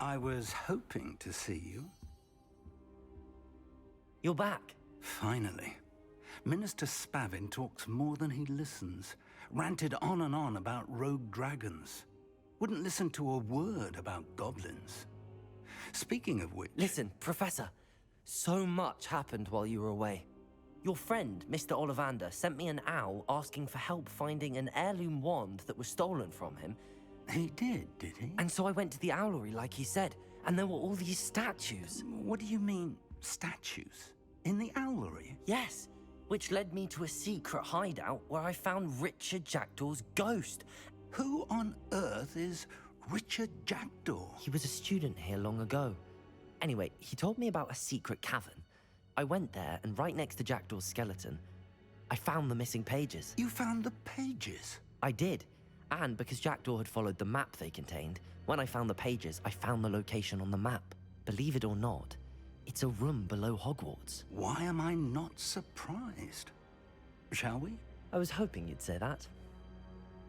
I was hoping to see you. You're back. Finally. Minister Spavin talks more than he listens. Ranted on and on about rogue dragons. Wouldn't listen to a word about goblins. Speaking of which... Listen, Professor. So much happened while you were away. Your friend, Mr. Ollivander, sent me an owl asking for help finding an heirloom wand that was stolen from him. He did he? And so I went to the owlery like he said, and there were all these statues. What do you mean, statues? In the owlery? Yes, which led me to a secret hideout where I found Richard Jackdaw's ghost. Who on earth is Richard Jackdaw? He was a student here long ago. Anyway, he told me about a secret cavern. I went there, and right next to Jackdaw's skeleton, I found the missing pages. You found the pages? I did. And because Jackdaw had followed the map they contained, when I found the pages, I found the location on the map. Believe it or not, it's a room below Hogwarts. Why am I not surprised? Shall we? I was hoping you'd say that.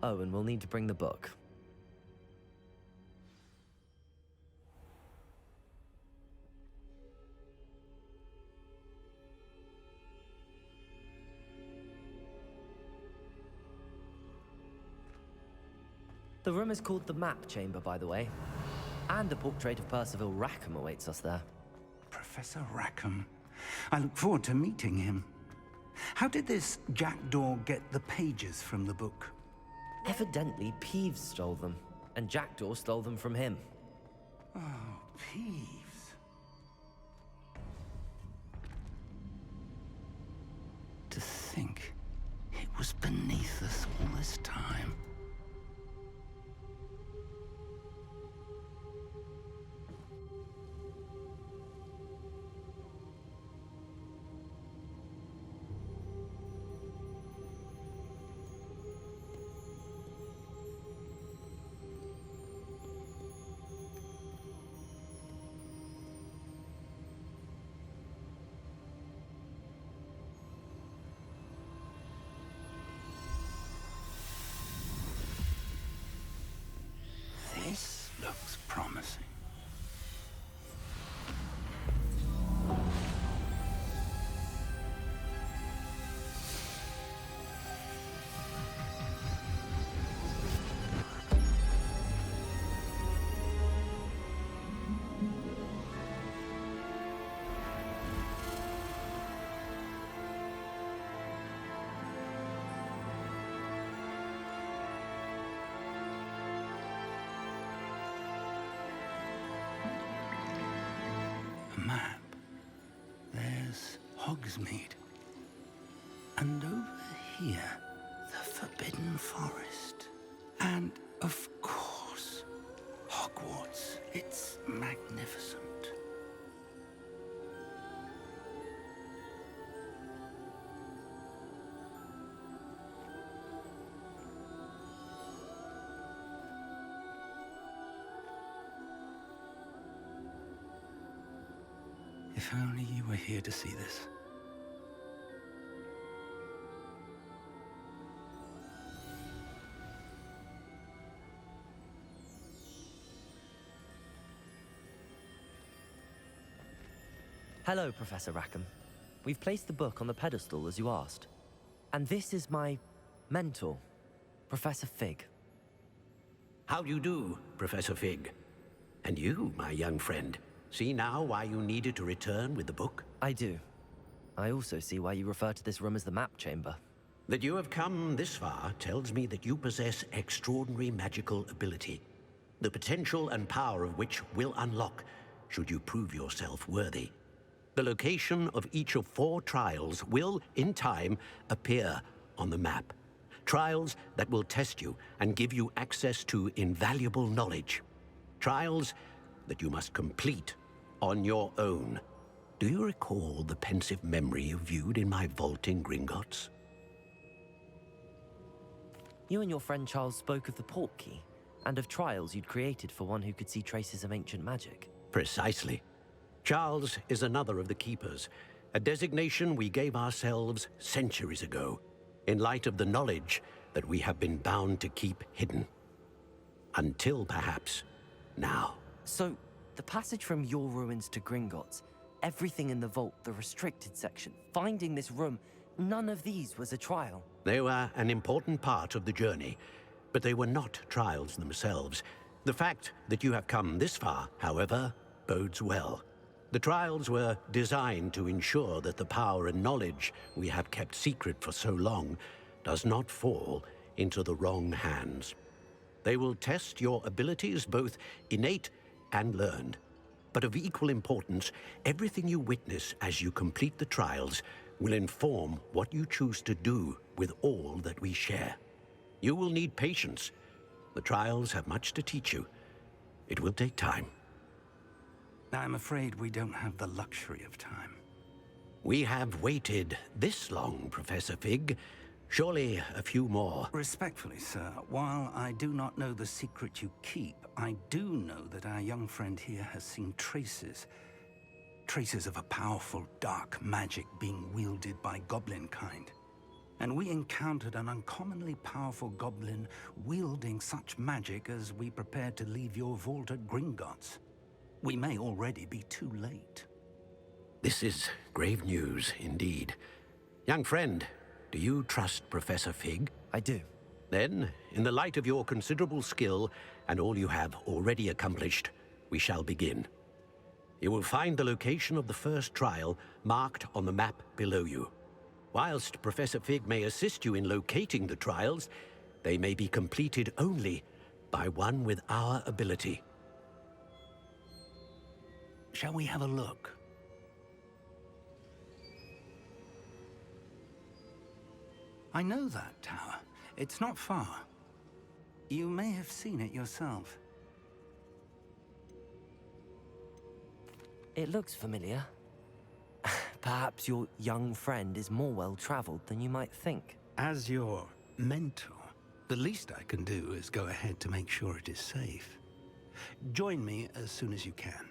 Oh, and we'll need to bring the book. The room is called the Map Chamber, by the way. And a portrait of Percival Rackham awaits us there. Professor Rackham. I look forward to meeting him. How did this Jackdaw get the pages from the book? Evidently, Peeves stole them, and Jackdaw stole them from him. Oh, Peeves. To think it was beneath us all this time. This looks promising. Map. There's Hogsmeade. And over here, the Forbidden Forest. And, of course, Hogwarts. It's magnificent. If only you were here to see this. Hello, Professor Rackham. We've placed the book on the pedestal as you asked. And this is my mentor, Professor Fig. How do you do, Professor Fig? And you, my young friend, see now why you needed to return with the book? I do. I also see why you refer to this room as the Map Chamber. That you have come this far tells me that you possess extraordinary magical ability, the potential and power of which will unlock should you prove yourself worthy. The location of each of 4 trials will, in time, appear on the map. Trials that will test you and give you access to invaluable knowledge. Trials that you must complete on your own. Do you recall the pensive memory you viewed in my vault in Gringotts? You and your friend Charles spoke of the Portkey, and of trials you'd created for one who could see traces of ancient magic. Precisely. Charles is another of the Keepers, a designation we gave ourselves centuries ago, in light of the knowledge that we have been bound to keep hidden. Until, perhaps, now. So, The passage from your ruins to Gringotts, everything in the vault, the restricted section, finding this room, none of these was a trial. They were an important part of the journey, but they were not trials themselves. The fact that you have come this far, however, bodes well. The trials were designed to ensure that the power and knowledge we have kept secret for so long does not fall into the wrong hands. They will test your abilities, both innate and learned. But of equal importance, everything you witness as you complete the trials will inform what you choose to do with all that we share. You will need patience. The trials have much to teach you. It will take time. I'm afraid we don't have the luxury of time. We have waited this long, Professor Fig. Surely a few more. Respectfully, sir, while I do not know the secret you keep, I do know that our young friend here has seen traces. Traces of a powerful dark magic being wielded by goblin kind. And we encountered an uncommonly powerful goblin wielding such magic as we prepared to leave your vault at Gringotts. We may already be too late. This is grave news indeed. Young friend, do you trust Professor Fig? I do. Then, in the light of your considerable skill and all you have already accomplished, we shall begin. You will find the location of the first trial marked on the map below you. Whilst Professor Fig may assist you in locating the trials, they may be completed only by one with our ability. Shall we have a look? I know that tower. It's not far. You may have seen it yourself. It looks familiar. Perhaps your young friend is more well-traveled than you might think. As your mentor, the least I can do is go ahead to make sure it is safe. Join me as soon as you can.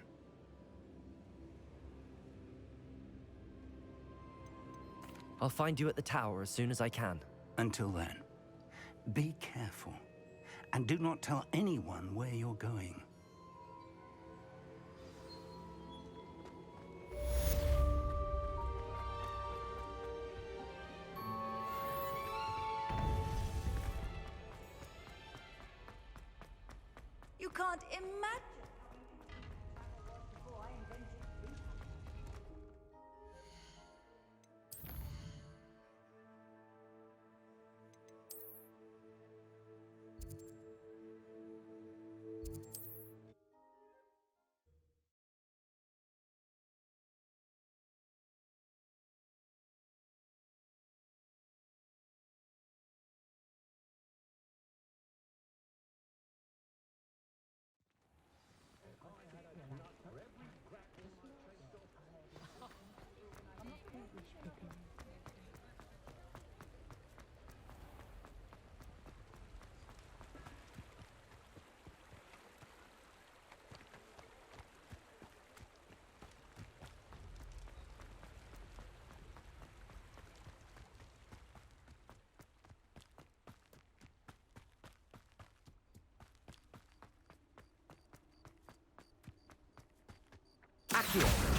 I'll find you at the tower as soon as I can. Until then, be careful, and do not tell anyone where you're going. You can't imagine. Accio!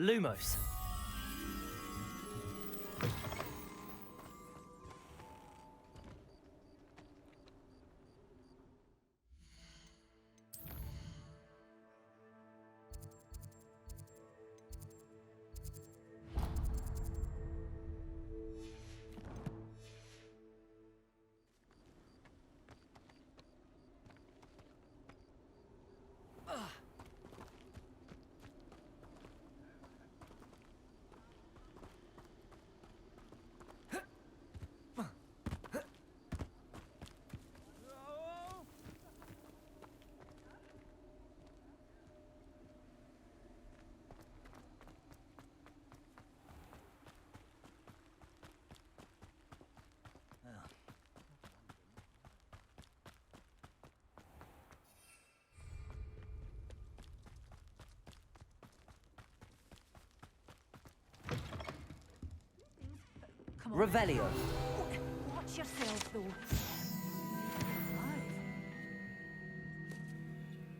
Lumos. Revelio. Watch yourself, though.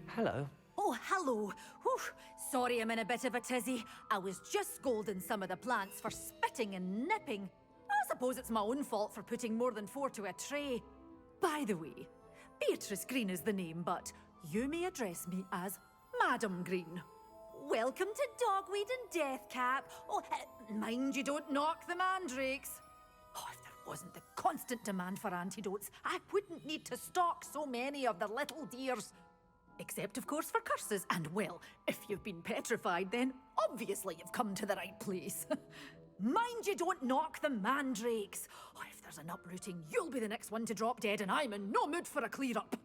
Hello. Oh, hello. Whew. Sorry I'm in a bit of a tizzy. I was just scolding some of the plants for spitting and nipping. I suppose it's my own fault for putting more than 4 to a tray. By the way, Beatrice Green is the name, but you may address me as Madam Green. Welcome to Dogweed and Deathcap. Oh, mind you don't knock the mandrakes. Oh, if there wasn't the constant demand for antidotes, I wouldn't need to stock so many of the little dears. Except, of course, for curses. And, well, if you've been petrified, then obviously you've come to the right place. Mind you don't knock the mandrakes. Oh, if there's an uprooting, you'll be the next one to drop dead, and I'm in no mood for a clear-up.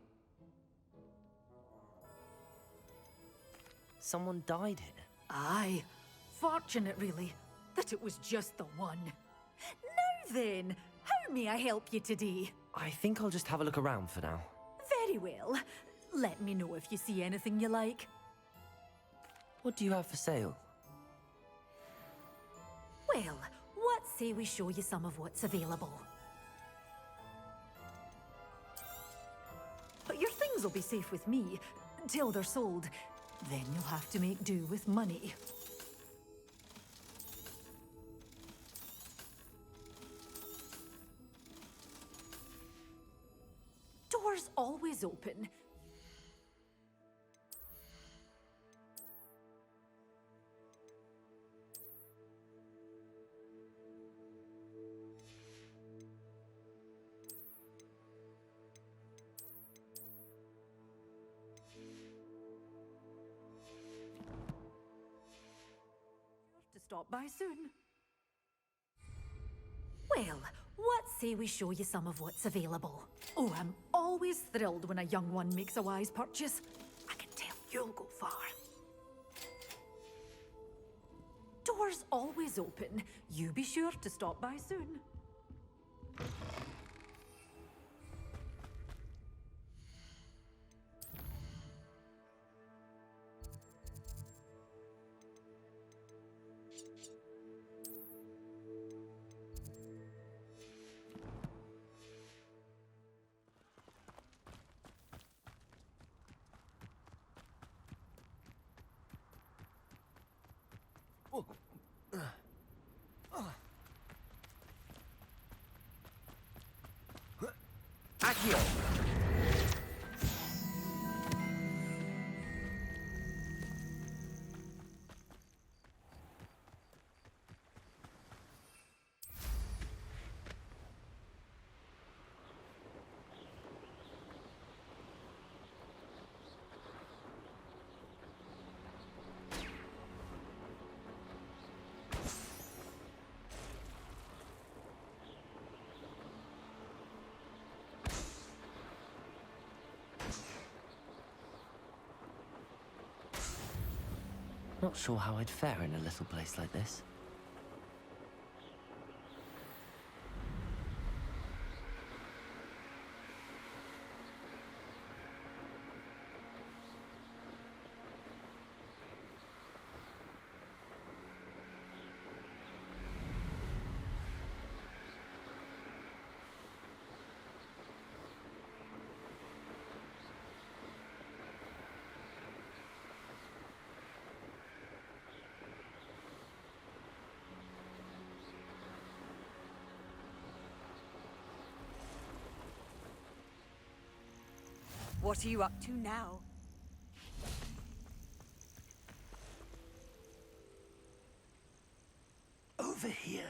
Someone died here. Aye. Fortunate, really, that it was just the one. Now then, how may I help you today? I think I'll just have a look around for now. Very well. Let me know if you see anything you like. What do you have for sale? Well, what say we show you some of what's available? But your things will be safe with me, till they're sold. Then you'll have to make do with money. Doors always open. To stop by soon. Well, what say we show you some of what's available? Oh, I'm always thrilled when a young one makes a wise purchase. I can tell you'll go far. Doors always open. You be sure to stop by soon. Accio! Not sure how I'd fare in a little place like this. What are you up to now? Over here.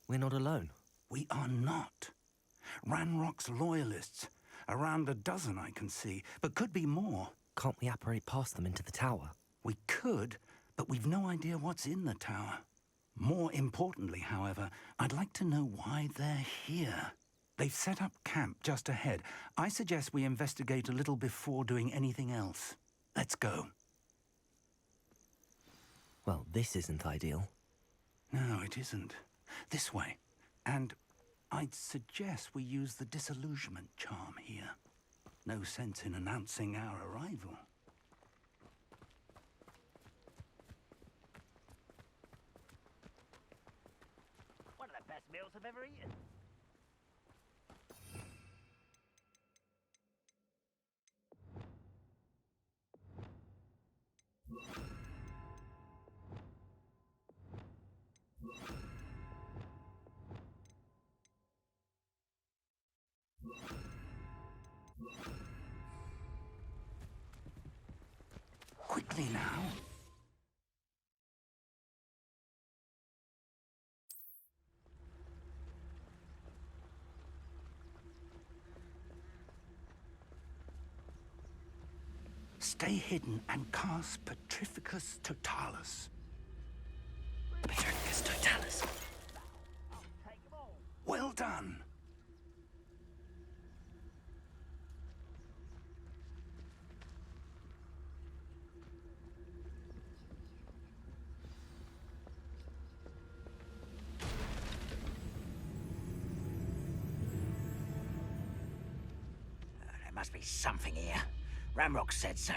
We're not alone. We are not. Ranrock's loyalists. Around a dozen I can see, but could be more. Can't we apparate past them into the tower? We could, but we've no idea what's in the tower. More importantly, however, I'd like to know why they're here. They've set up camp just ahead. I suggest we investigate a little before doing anything else. Let's go. Well, this isn't ideal. No, it isn't. This way. And I'd suggest we use the disillusionment charm here. No sense in announcing our arrival. One of the best meals I've ever eaten. Quickly now. Stay hidden and cast Petrificus Totalis. Petrificus Totalis. Take them all. Well done. There must be something here. Ramrock said so.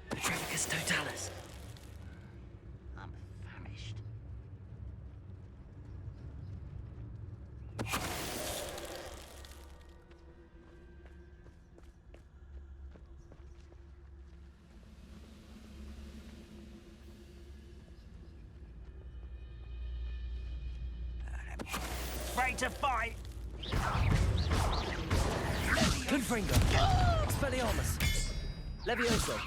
Petrificus Totalis. I'm famished. Afraid to fight. Confringo. Expelliarmus. Levioso.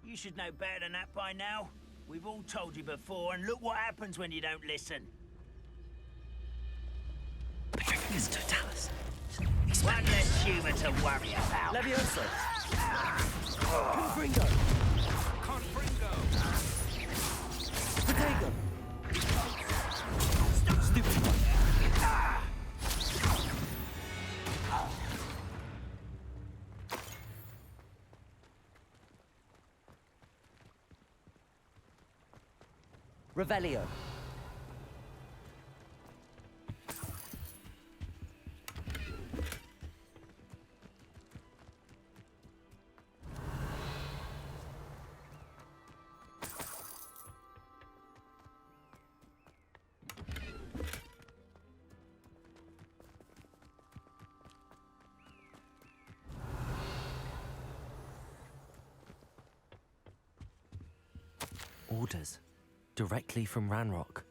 You should know better than that by now. We've all told you before, and look what happens when you don't listen. Petrificus Totalis. One less humour to worry about. Levioso. Confringo. Potato. Stupid one. Revelio. Orders. Directly from Ranrock.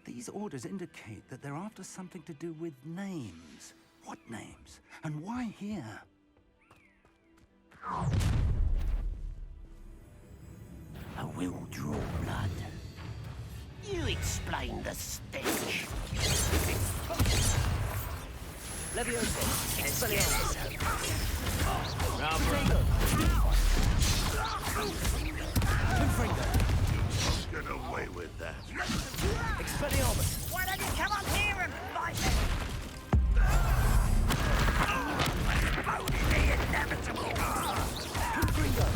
These orders indicate that they're after something to do with names. What names? And why here? I will draw blood. You explain the stench. Levioso. Expelliarmus. Confringo. Get away with that. Expelliarmus. Why don't you come up here and fight me? Only the inevitable. Confringo.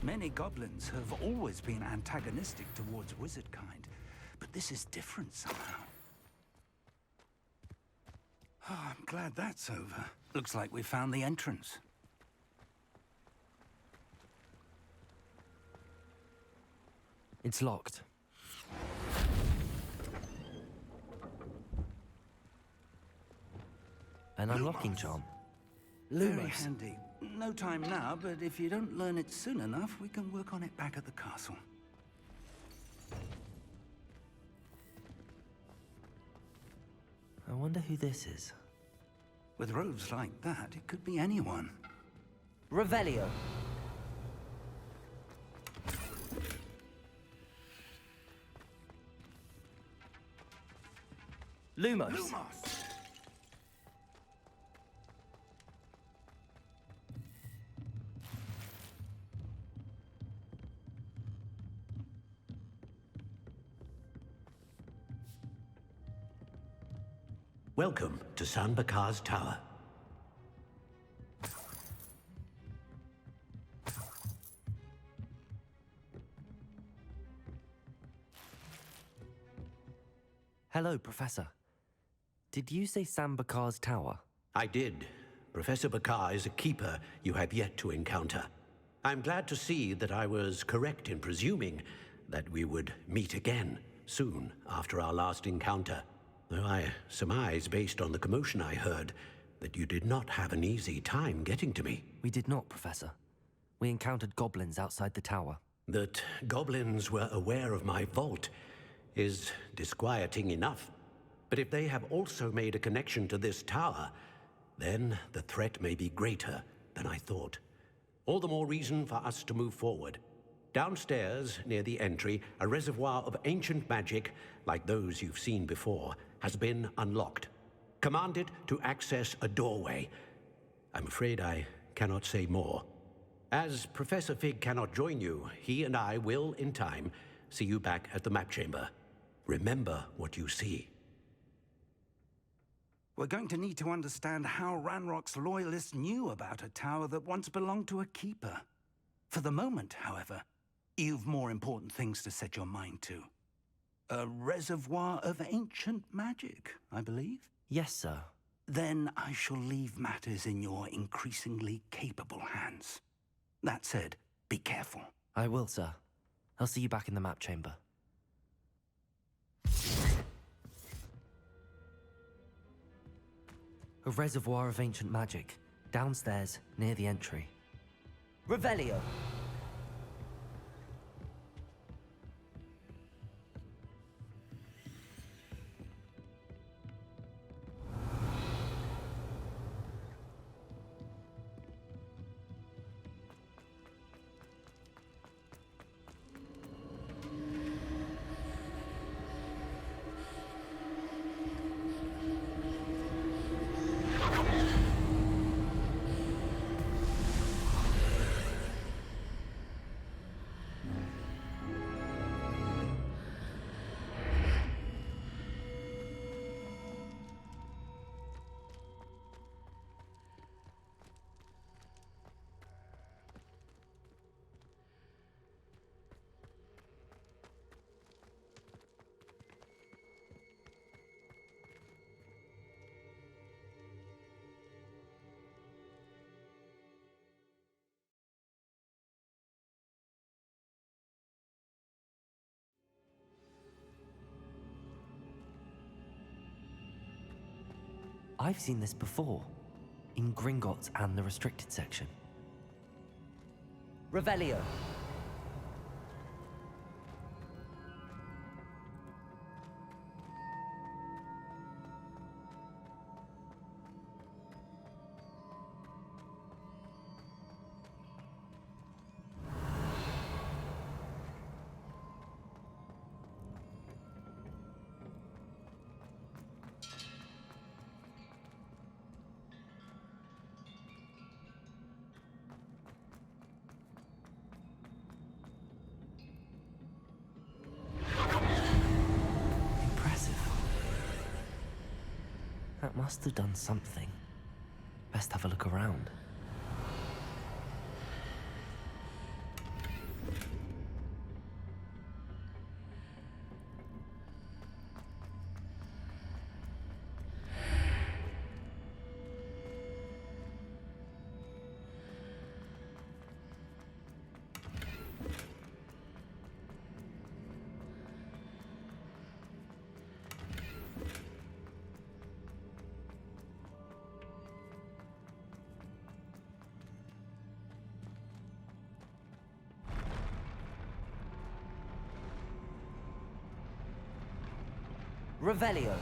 Many goblins have always been antagonistic towards wizard kind, but this is different somehow. Oh, I'm glad that's over. Looks like we found the entrance. It's locked. An unlocking charm. Very Lumos. handy. No time now, but if you don't learn it soon enough, we can work on it back at the castle. I wonder who this is. With robes like that, it could be anyone. Revelio. Lumos. Welcome to San Bakar's Tower. Hello, Professor. Did you say Sam Bakar's tower? I did. Professor Bakar is a keeper you have yet to encounter. I'm glad to see that I was correct in presuming that we would meet again soon after our last encounter. Though I surmise, based on the commotion I heard, that you did not have an easy time getting to me. We did not, Professor. We encountered goblins outside the tower. That goblins were aware of my vault is disquieting enough. But if they have also made a connection to this tower, then the threat may be greater than I thought. All the more reason for us to move forward. Downstairs, near the entry, a reservoir of ancient magic, like those you've seen before, has been unlocked. Commanded to access a doorway. I'm afraid I cannot say more. As Professor Fig cannot join you, he and I will, in time, see you back at the map chamber. Remember what you see. We're going to need to understand how Ranrock's loyalists knew about a tower that once belonged to a keeper. For the moment, however, you've more important things to set your mind to. A reservoir of ancient magic, I believe? Yes, sir. Then I shall leave matters in your increasingly capable hands. That said, be careful. I will, sir. I'll see you back in the map chamber. A reservoir of ancient magic, downstairs, near the entry. Revelio! I've seen this before, in Gringotts and the restricted section. Revelio. That must have done something. Best have a look around. Revelio.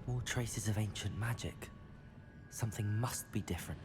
More traces of ancient magic. Something must be different.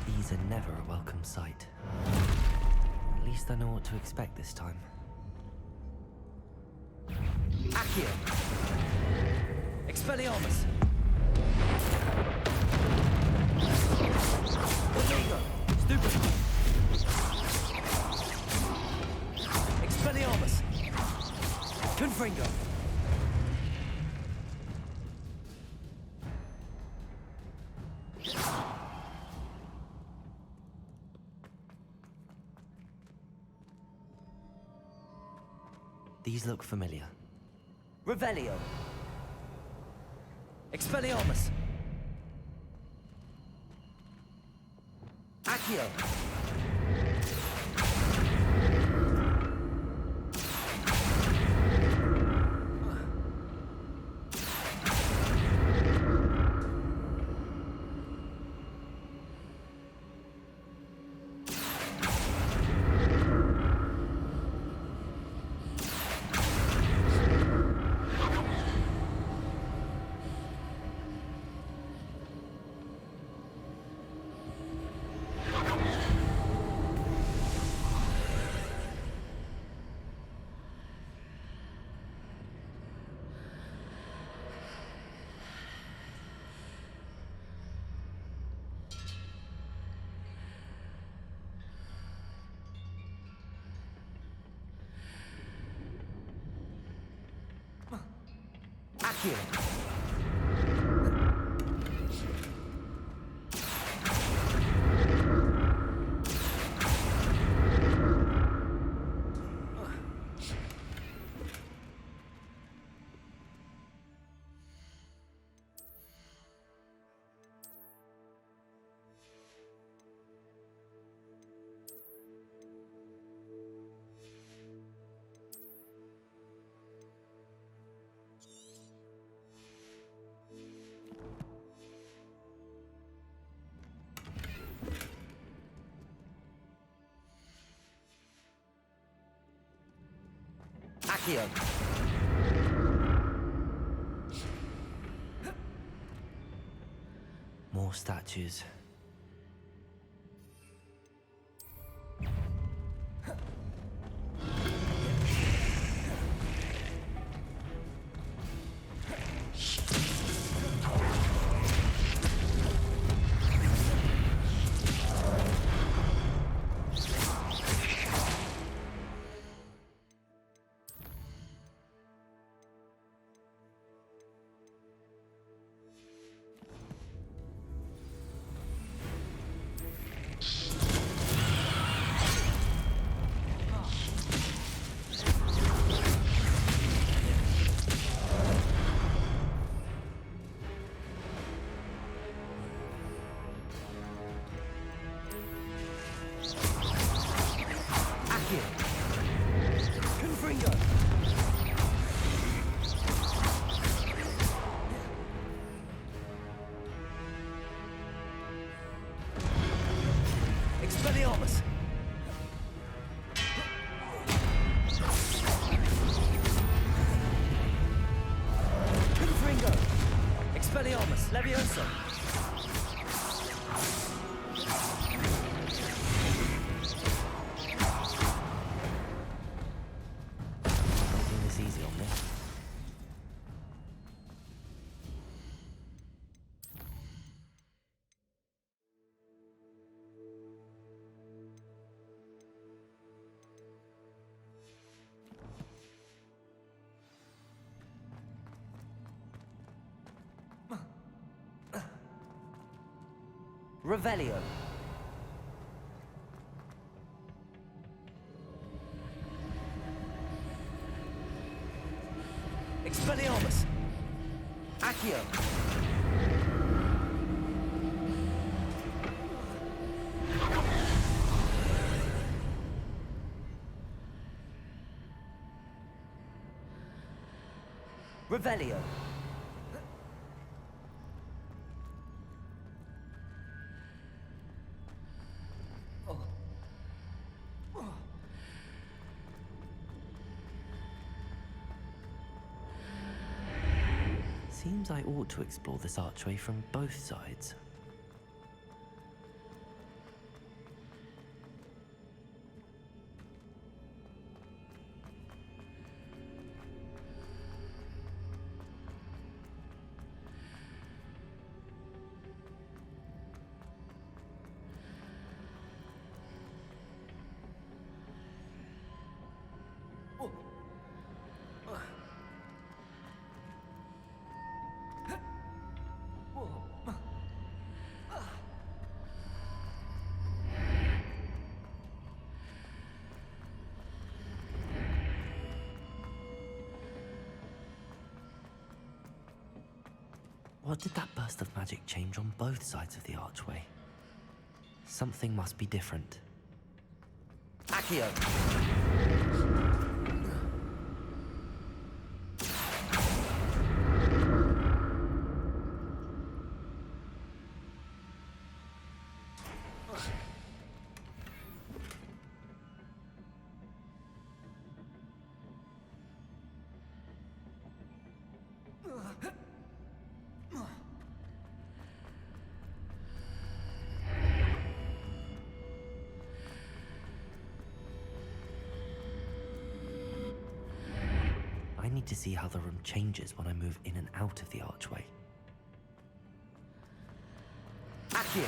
These are never a welcome sight. At least I know what to expect this time. Accio! Expelliarmus! Rodrigo! Stupid! Expelliarmus! Confringo! These look familiar. Revelio! Expelliarmus! Accio! Accio! Accio! More statues. Confringo! Expelliarmus! Confringo! Expelliarmus! Levioso! Revelio. Expelliarmus. Accio. Revelio. Seems I ought to explore this archway from both sides. What did that burst of magic change on both sides of the archway? Something must be different. Accio! I need to see how the room changes when I move in and out of the archway. Accio!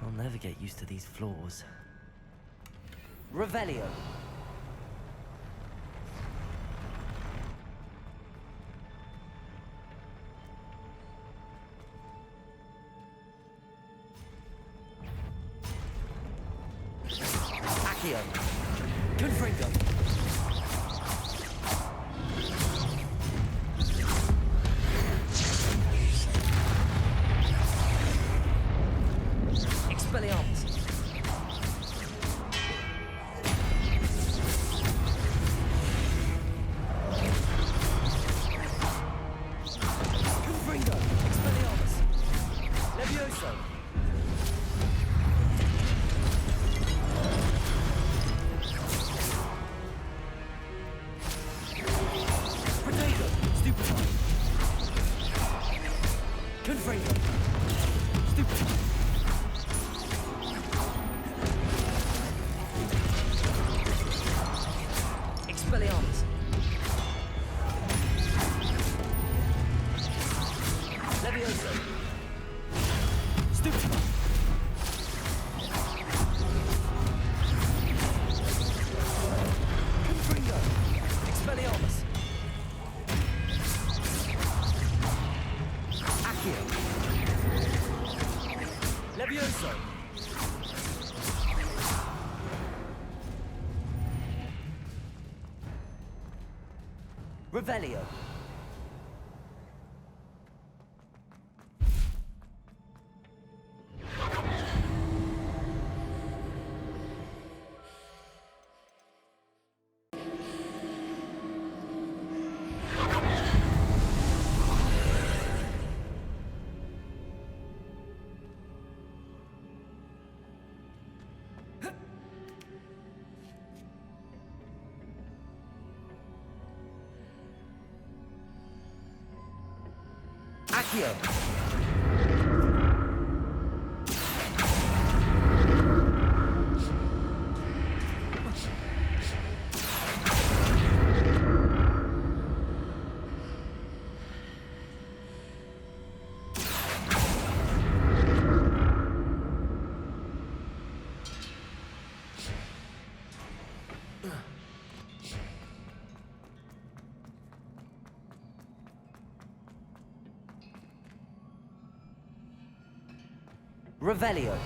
I'll never get used to these floors. Revelio. Accio. Confringo. Expelliarmus. Confringo. Expelliarmus. Levioso. Potato. Stupefy. Confringo. Stupefy. Expelliarmus. Levioso. Stupefy. Confringo. Expelliarmus. Accio. Levioso. Revelio. Accio. Revelio.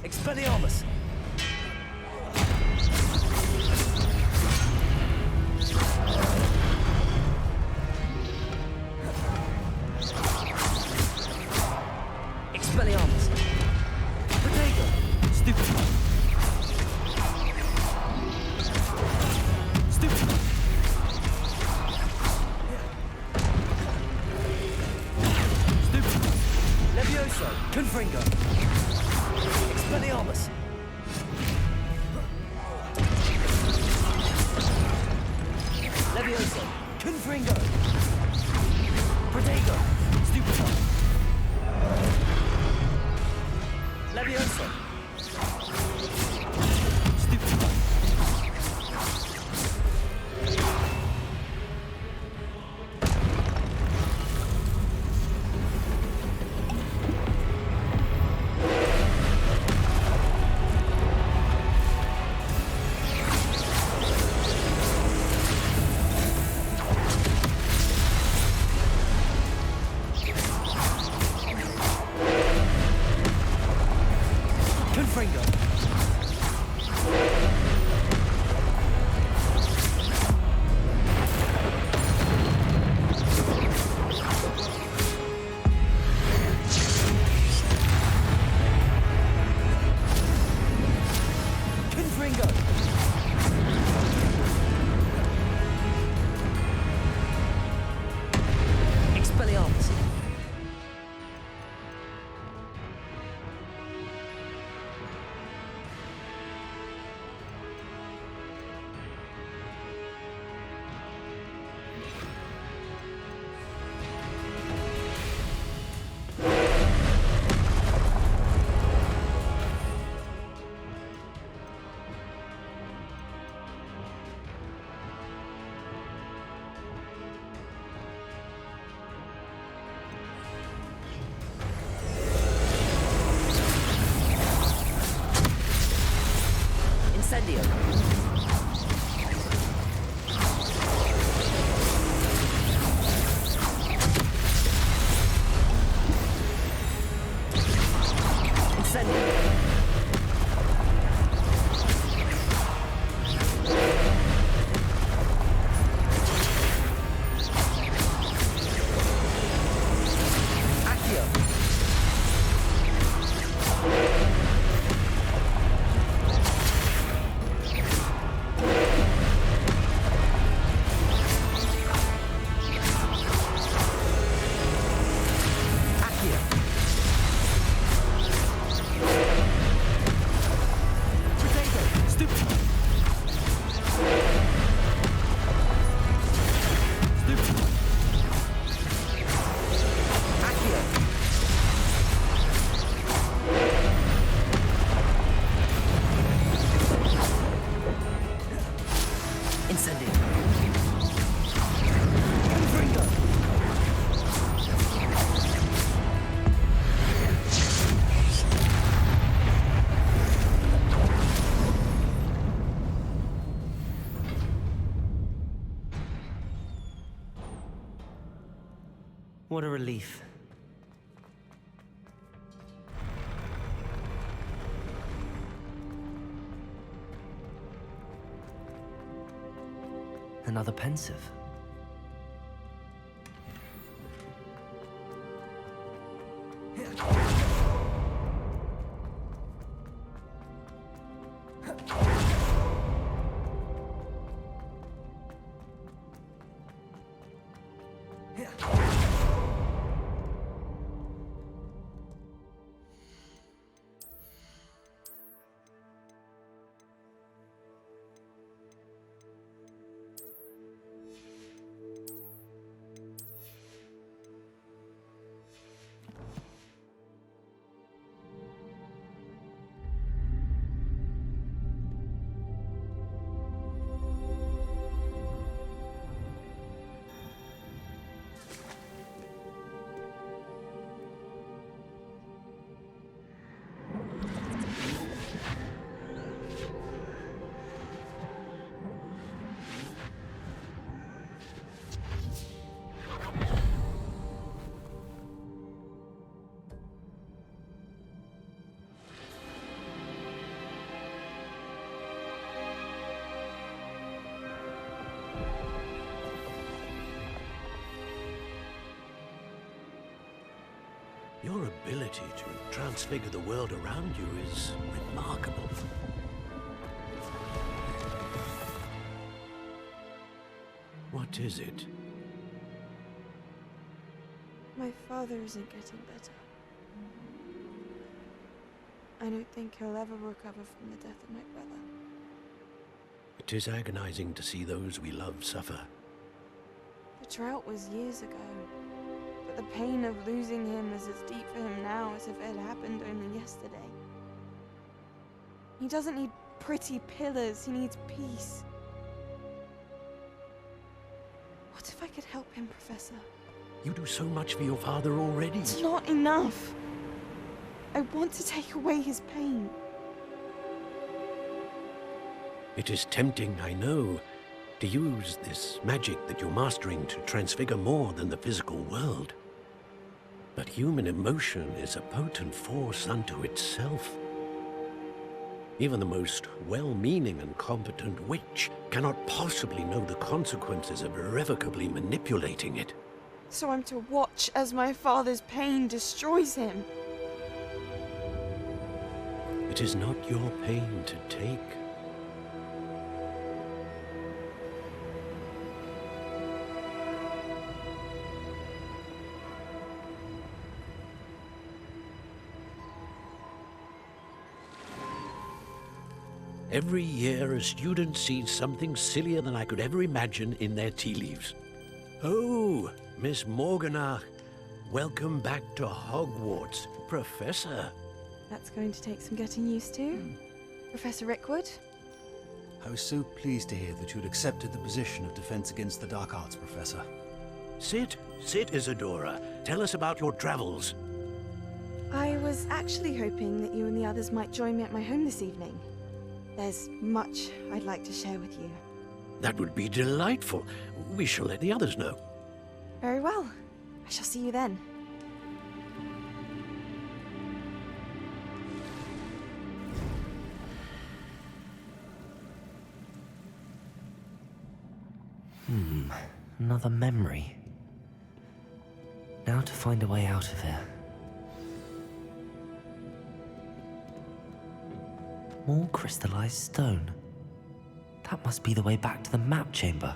Expelliarmus! Expelliarmus! Potato! Stupid! Stupid! Stupid! Levioso! Confringo! Expelliarmus! Levioso! Confringo! Protego! Stupefy! Levioso! Stupefy! Confringo! Confringo! Expelliarmus! Incendio! Incendio! Accio! Incendio! Confringo! What a relief. Another pensive. Your ability to transfigure the world around you is remarkable. What is it? My father isn't getting better. I don't think he'll ever recover from the death of my brother. It is agonizing to see those we love suffer. The drought was years ago, but the pain of losing him is as deep for him now as if it had happened only yesterday. He doesn't need pretty pillars, he needs peace. What if I could help him, Professor? You do so much for your father already. It's not enough. I want to take away his pain. It is tempting, I know, to use this magic that you're mastering to transfigure more than the physical world. But human emotion is a potent force unto itself. Even the most well-meaning and competent witch cannot possibly know the consequences of irrevocably manipulating it. So I'm to watch as my father's pain destroys him. It is not your pain to take. Every year, a student sees something sillier than I could ever imagine in their tea leaves. Oh, Miss Morganach, welcome back to Hogwarts, Professor. That's going to take some getting used to. Professor Rickwood? I was so pleased to hear that you'd accepted the position of Defense Against the Dark Arts, Professor. Sit, Isadora. Tell us about your travels. I was actually hoping that you and the others might join me at my home this evening. There's much I'd like to share with you. That would be delightful. We shall let the others know. Very well. I shall see you then. Another memory. Now to find a way out of here. More crystallized stone. That must be the way back to the map chamber.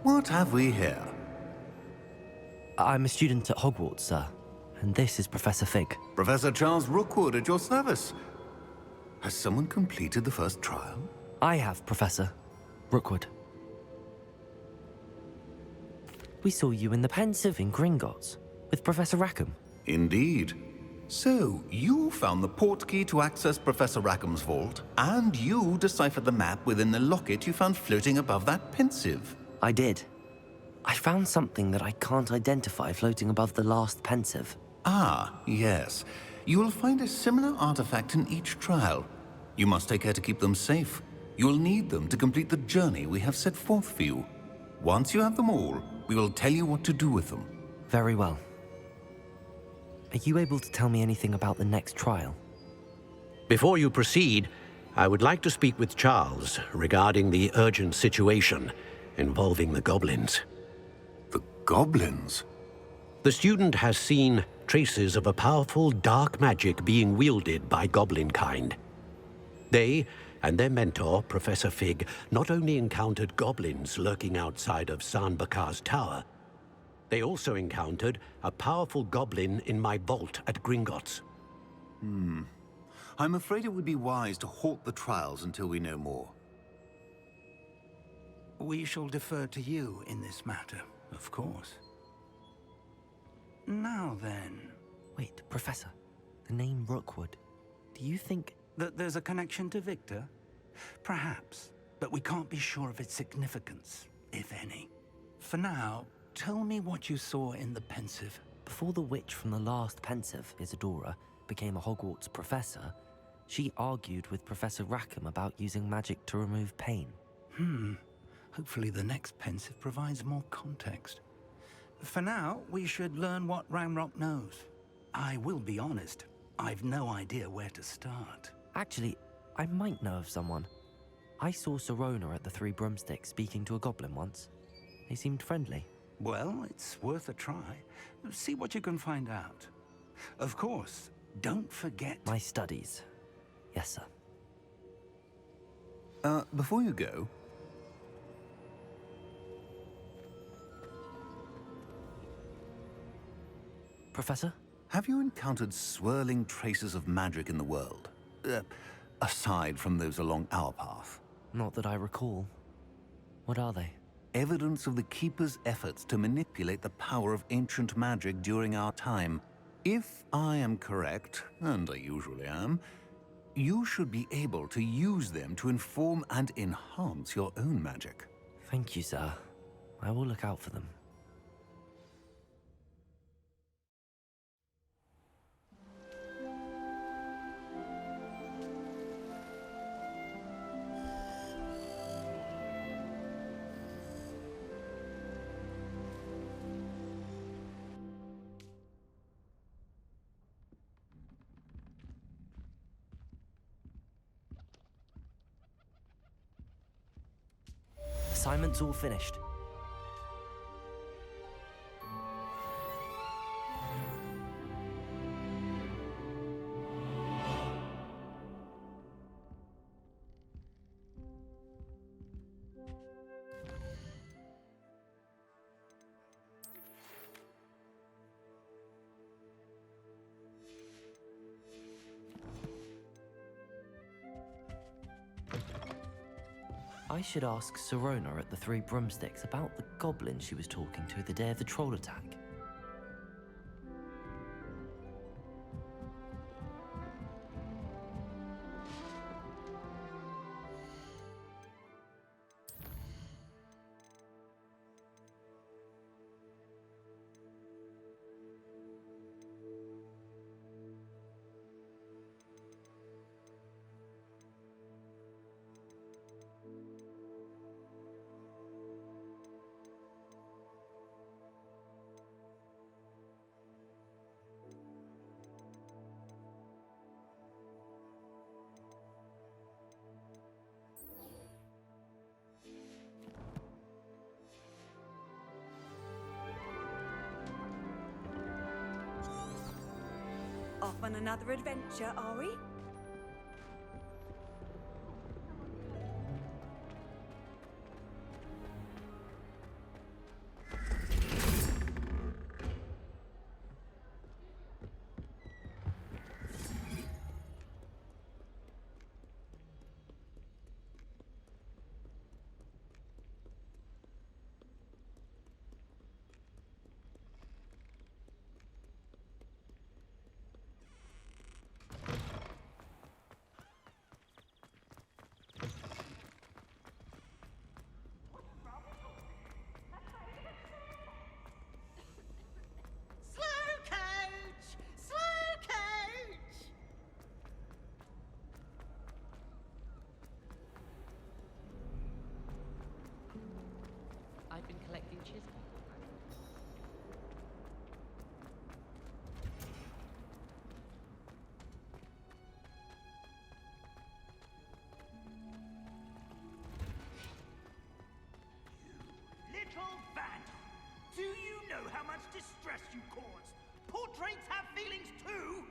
What have we here? I'm a student at Hogwarts, sir. And this is Professor Fig. Professor Charles Rookwood at your service. Has someone completed the first trial? I have, Professor Rookwood. We saw you in the Pensive in Gringotts with Professor Rackham. Indeed. So, you found the portkey to access Professor Rackham's vault, and you deciphered the map within the locket you found floating above that Pensive. I did. I found something that I can't identify floating above the last Pensive. Ah, yes. You will find a similar artifact in each trial. You must take care to keep them safe. You will need them to complete the journey we have set forth for you. Once you have them all, we will tell you what to do with them. Very well. Are you able to tell me anything about the next trial? Before you proceed, I would like to speak with Charles regarding the urgent situation involving the goblins. The goblins? The student has seen traces of a powerful dark magic being wielded by goblin kind. They and their mentor, Professor Fig, not only encountered goblins lurking outside of San Bakar's tower, they also encountered a powerful goblin in my vault at Gringotts. I'm afraid it would be wise to halt the trials until we know more. We shall defer to you in this matter, of course. Now then... Wait, Professor. The name Rookwood. Do you think That there's a connection to Victor? Perhaps, but we can't be sure of its significance, if any. For now, tell me what you saw in the Pensive. Before the witch from the last Pensive, Isadora, became a Hogwarts professor, she argued with Professor Rackham about using magic to remove pain. Hopefully the next Pensive provides more context. For now, we should learn what Ranrock knows. I will be honest, I've no idea where to start. Actually, I might know of someone. I saw Sirona at the Three Broomsticks speaking to a goblin once. They seemed friendly. Well, it's worth a try. See what you can find out. Of course, don't forget... My studies. Yes, sir. Before you go... Professor? Have you encountered swirling traces of magic in the world? Aside from those along our path? Not that I recall. What are they? Evidence of the Keeper's efforts to manipulate the power of ancient magic during our time. If I am correct, and I usually am, you should be able to use them to inform and enhance your own magic. Thank you, sir. I will look out for them. Assignment's all finished. I should ask Sirona at the Three Broomsticks about the goblin she was talking to the day of the troll attack. Off on another adventure, are we? I've been collecting chisels. Little vandal! Do you know how much distress you caused? Portraits have feelings too!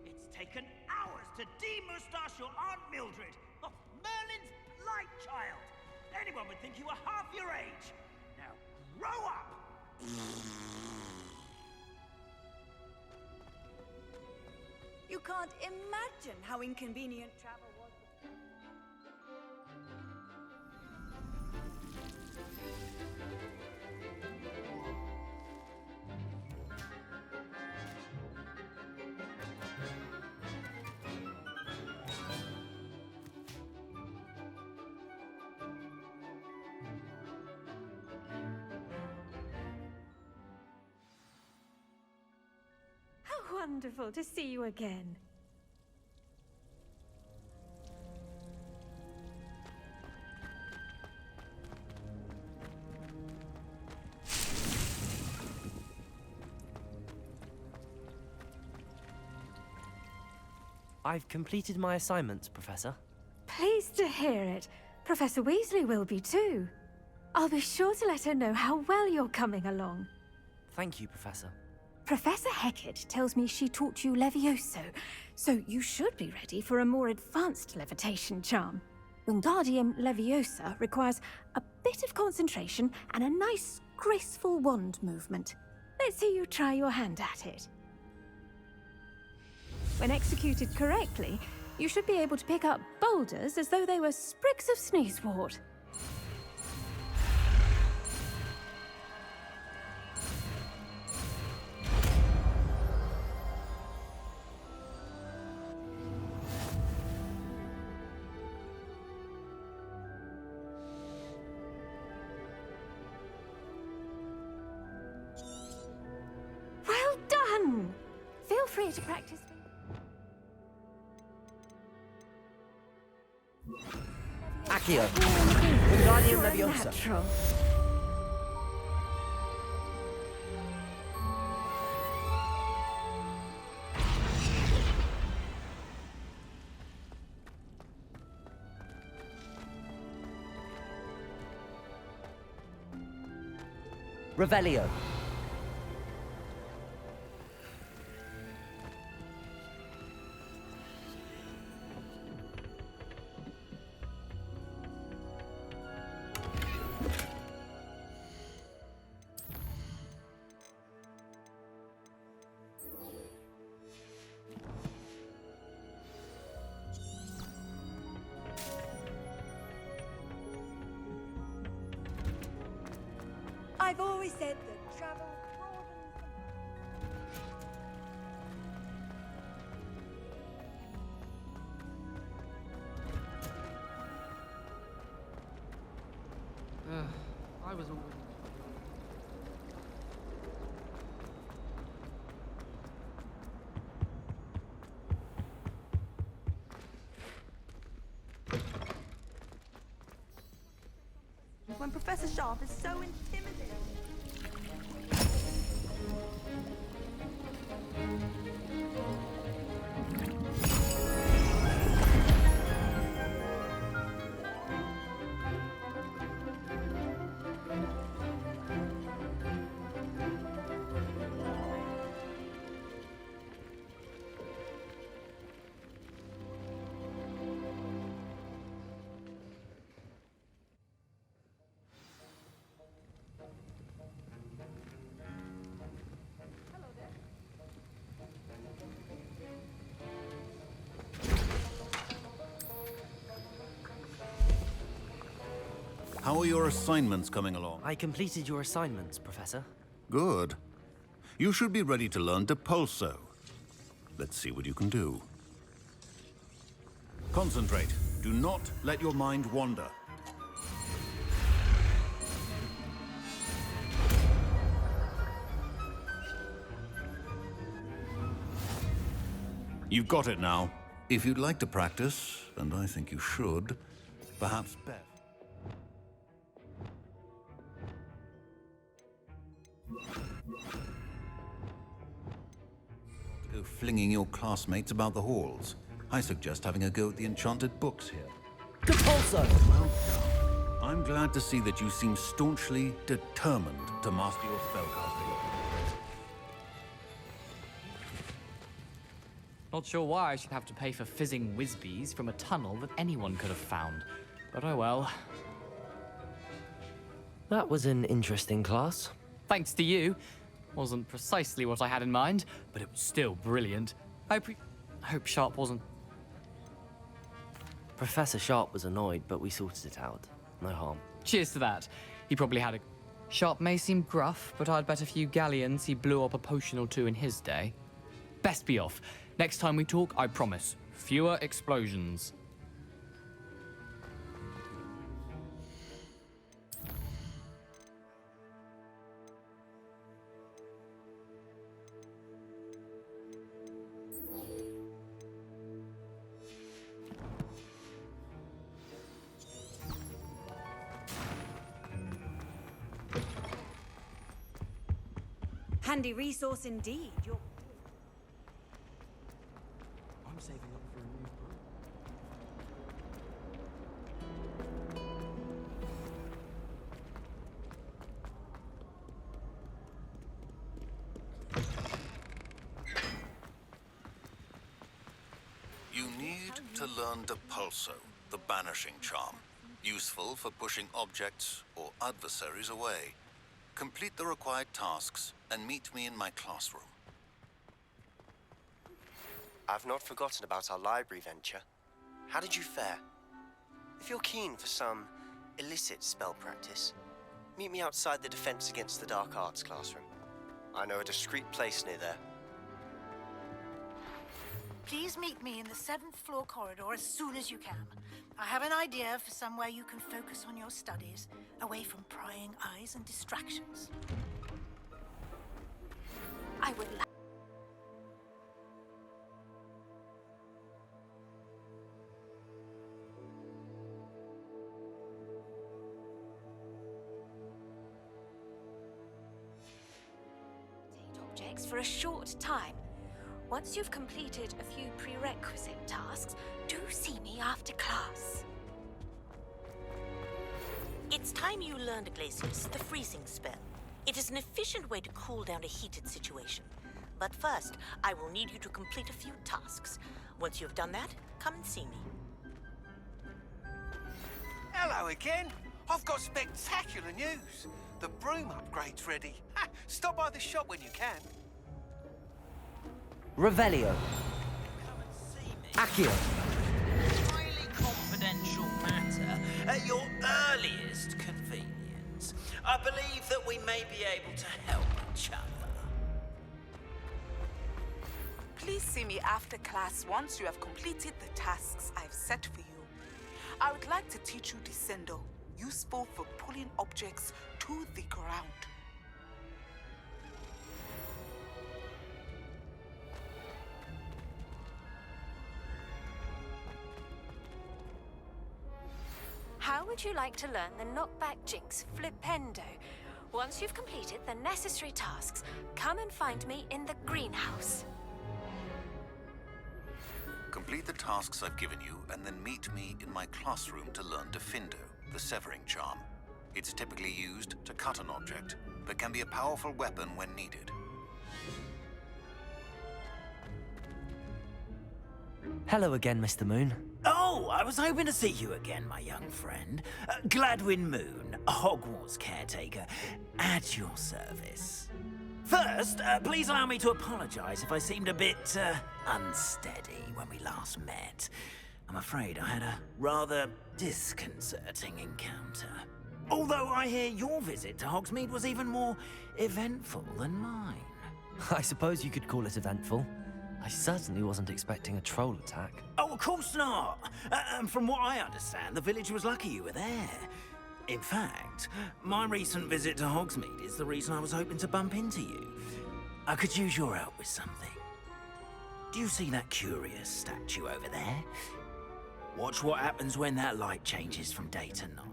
It's taken hours to de-moustache your Aunt Mildred, Merlin's blight child! Anyone would think you were half your age! Now, grow up! You can't imagine how inconvenient travel was. wonderful to see you again. I've completed my assignments, Professor. Pleased to hear it. Professor Weasley will be too. I'll be sure to let her know how well you're coming along. Thank you, Professor. Professor Hecat tells me she taught you Levioso, so you should be ready for a more advanced levitation charm. Wingardium Leviosa requires a bit of concentration and a nice, graceful wand movement. Let's see you try your hand at it. When executed correctly, you should be able to pick up boulders as though they were sprigs of sneezewort. Well done! Feel free to practice. Accio. Wingardium You're a Leviosa. natural. Revelio. I've always said that travel I was always... when Professor Sharp is so intimidating. How are your assignments coming along? I completed your assignments, Professor. Good. You should be ready to learn Depulso. Let's see what you can do. Concentrate. Do not let your mind wander. You've got it now. If you'd like to practice, and I think you should, perhaps Beth. Go flinging your classmates about the halls. I suggest having a go at the enchanted books here. Depulso! Well done. I'm glad to see that you seem staunchly determined to master your spellcasting. Not sure why I should have to pay for fizzing whizbees from a tunnel that anyone could have found. But oh well. That was an interesting class. Thanks to you. Wasn't precisely what I had in mind, but it was still brilliant. I hope Sharp wasn't... Professor Sharp was annoyed, but we sorted it out. No harm. Cheers to that. He probably had a... Sharp may seem gruff, but I'd bet a few galleons he blew up a potion or two in his day. Best be off. Next time we talk, I promise, fewer explosions. Handy resource indeed. I'm saving up for a new broom. You need to learn Depulso, the banishing charm. Useful for pushing objects or adversaries away. Complete the required tasks and meet me in my classroom. I've not forgotten about our library venture. How did you fare? If you're keen for some illicit spell practice, meet me outside the Defense Against the Dark Arts classroom. I know a discreet place near there. Please meet me in the 7th floor corridor as soon as you can. I have an idea for somewhere you can focus on your studies, away from prying eyes and distractions. I would like... objects for a short time. Once you've completed a few prerequisite tasks, do see me after class. It's time you learned, Glacius, the freezing spell. It is an efficient way to cool down a heated situation. But first, I will need you to complete a few tasks. Once you've done that, come and see me. Hello again. I've got spectacular news. The broom upgrade's ready. Ha! Stop by the shop when you can. Revelio. Accio. Highly confidential matter at your earliest convenience. I believe that we may be able to help each other. Please see me after class once you have completed the tasks I've set for you. I would like to teach you Descendo, useful for pulling objects to the ground. How would you like to learn the knockback jinx Flipendo? Once you've completed the necessary tasks, come and find me in the greenhouse. Complete the tasks I've given you and then meet me in my classroom to learn Defendo, the severing charm. It's typically used to cut an object, but can be a powerful weapon when needed. Hello again, Mr. Moon. Oh, I was hoping to see you again, my young friend. Gladwin Moon, Hogwarts caretaker, at your service. First, please allow me to apologize if I seemed a bit unsteady when we last met. I'm afraid I had a rather disconcerting encounter. Although I hear your visit to Hogsmeade was even more eventful than mine. I suppose you could call it eventful. I certainly wasn't expecting a troll attack. Oh, of course not. From what I understand, the village was lucky you were there. In fact, my recent visit to Hogsmeade is the reason I was hoping to bump into you. I could use your help with something. Do you see that curious statue over there? Watch what happens when that light changes from day to night.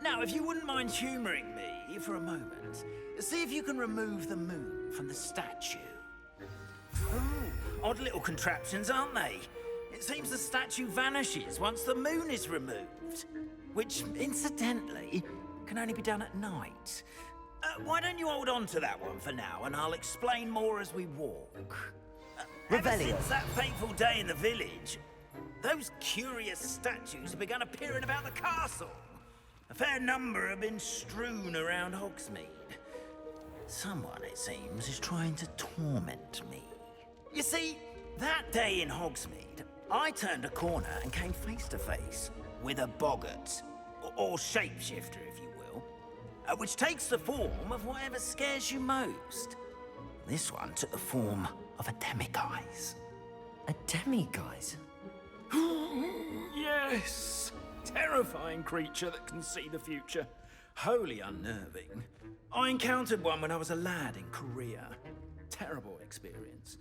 Now, if you wouldn't mind humoring me for a moment, see if you can remove the moon from the statue. Ooh, odd little contraptions, aren't they? It seems the statue vanishes once the moon is removed, which, incidentally, can only be done at night. Why don't you hold on to that one for now, and I'll explain more as we walk. Ever since that fateful day in the village, those curious statues have begun appearing about the castle. A fair number have been strewn around Hogsmeade. Someone, it seems, is trying to torment me. You see, that day in Hogsmeade, I turned a corner and came face to face with a boggart, or shapeshifter, if you will, which takes the form of whatever scares you most. This one took the form of a demiguise. A demiguise? Yes! Terrifying creature that can see the future. wholly unnerving. I encountered one when I was a lad in Korea. Terrible experience.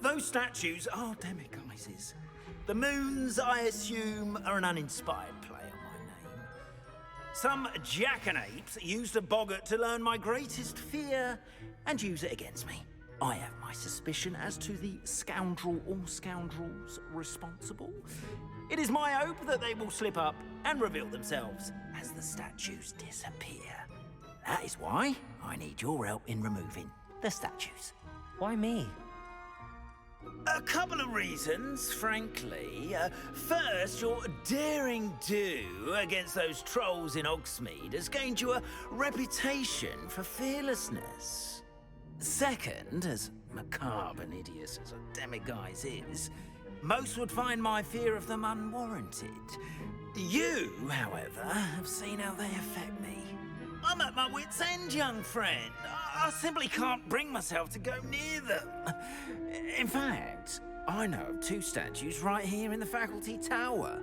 Those statues are demiguises. The moons, I assume, are an uninspired play on my name. Some jackanapes used a boggart to learn my greatest fear and use it against me. I have my suspicion as to the scoundrel or scoundrels responsible. It is my hope that they will slip up and reveal themselves as the statues disappear. That is why I need your help in removing the statues. Why me? A couple of reasons, frankly. First, your daring do against those trolls in Hogsmeade has gained you a reputation for fearlessness. Second, as macabre and hideous as a demiguise is, most would find my fear of them unwarranted. You, however, have seen how they affect me. I'm at my wit's end, young friend. I simply can't bring myself to go near them. In fact, I know of 2 statues right here in the faculty tower.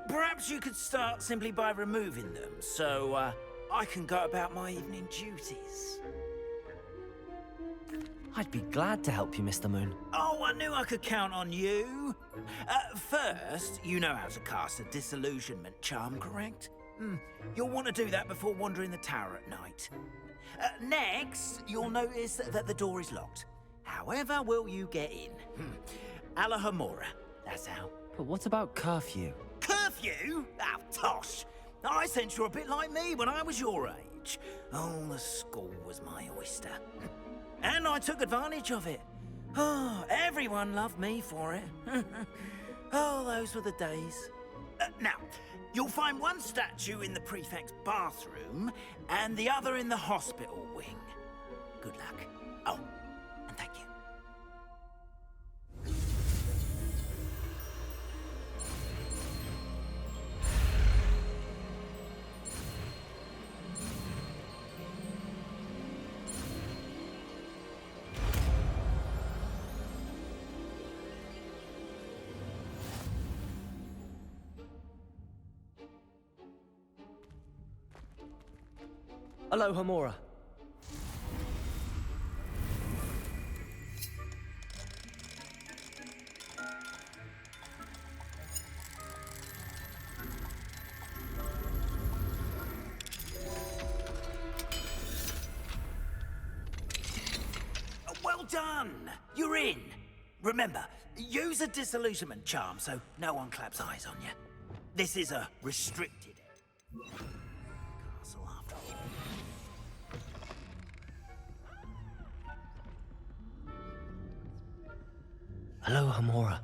Perhaps you could start simply by removing them, so I can go about my evening duties. I'd be glad to help you, Mr. Moon. Oh, I knew I could count on you. First, you know how to cast a disillusionment charm, correct? You'll want to do that before wandering the tower at night. Next, you'll notice that the door is locked. However will you get in? Alahomora, that's how. But what about curfew? Curfew? Oh, tosh. I sense you're a bit like me when I was your age. Oh, the school was my oyster. And I took advantage of it. Oh, everyone loved me for it. Oh, those were the days. Now, you'll find one statue in the prefect's bathroom and the other in the hospital wing. Good luck. Oh, and thank you. Alohomora. Well done! You're in. Remember, use a disillusionment charm so no one claps eyes on you. This is a restricted castle after all. Alohomora.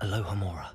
Aloha Mora.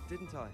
Didn't I?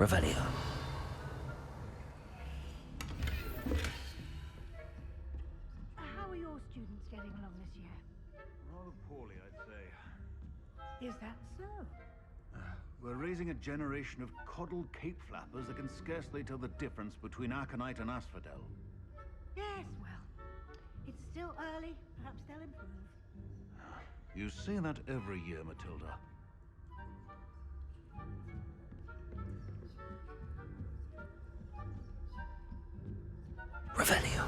Revelio. How are your students getting along this year? Rather poorly, I'd say. Is that so? We're raising a generation of coddled cape flappers that can scarcely tell the difference between aconite and asphodel. Yes, well, it's still early. Perhaps they'll improve. You say that every year, Matilda. Revelio.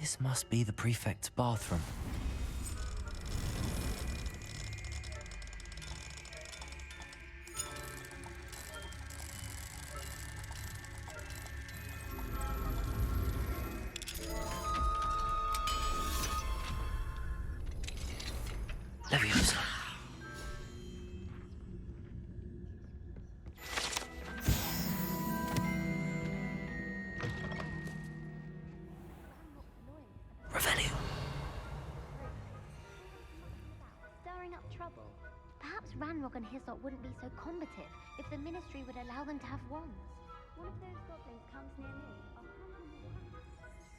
This must be the prefect's bathroom. Leviosa. Revelio. Stirring up trouble. Perhaps Ranrock and Hislop wouldn't be so combative if the Ministry would allow them to have wands. One of those goblins comes near me, I'll hand him your hand.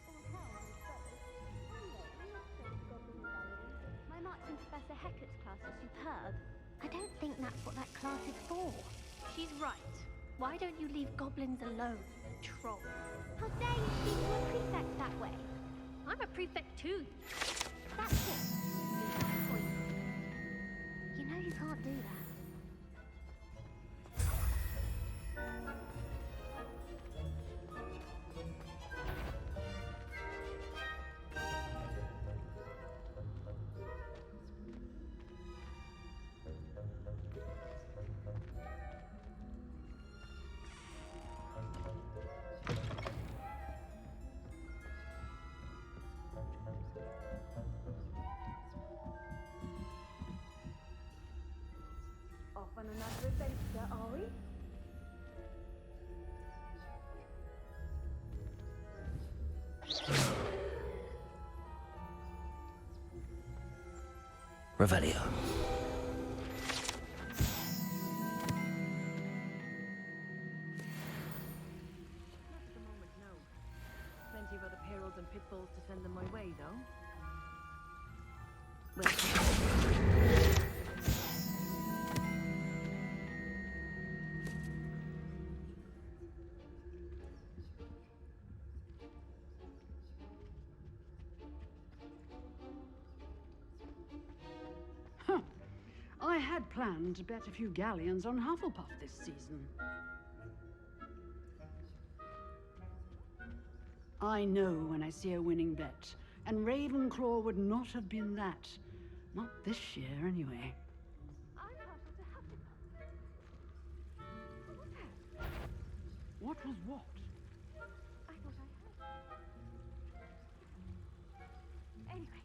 Or tell my foe. My marching Professor Hecat's class is started for. She's right. Why don't you leave goblins alone, troll? How dare you speak to a prefect that way? I'm a prefect too. That's it. You have a point. You know you can't do that. Off on another adventure, are we? Revelio. Not at the moment, no. Plenty of other perils and pitfalls to send them my way, though. I had planned to bet a few galleons on Hufflepuff this season. I know when I see a winning bet, and Ravenclaw would not have been that. Not this year, anyway. I'm partial to Hufflepuff. What was what? I thought I heard. Anyway,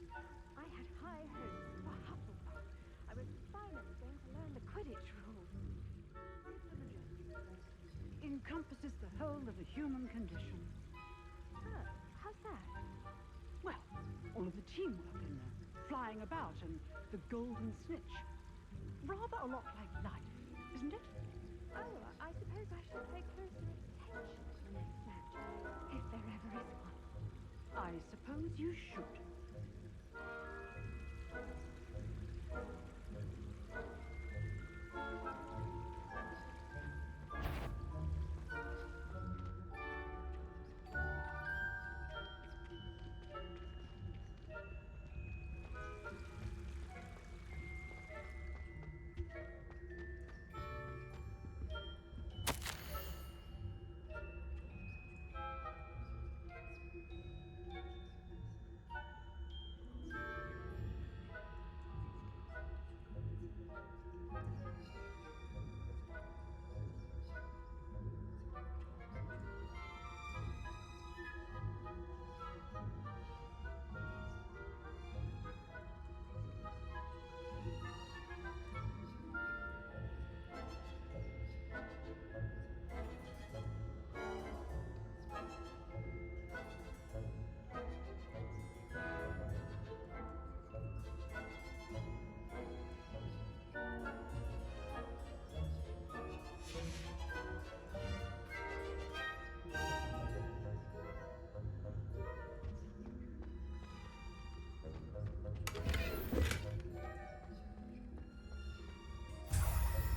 I had high hopes for Hufflepuff. I was finally going to learn the Quidditch rules. Encompasses the whole of the human condition. Oh, how's that? Well, all of the teamwork and the flying about and the golden snitch. Rather a lot like life, isn't it? Oh, I suppose I should pay closer attention to the next match, if there ever is one. I suppose you should.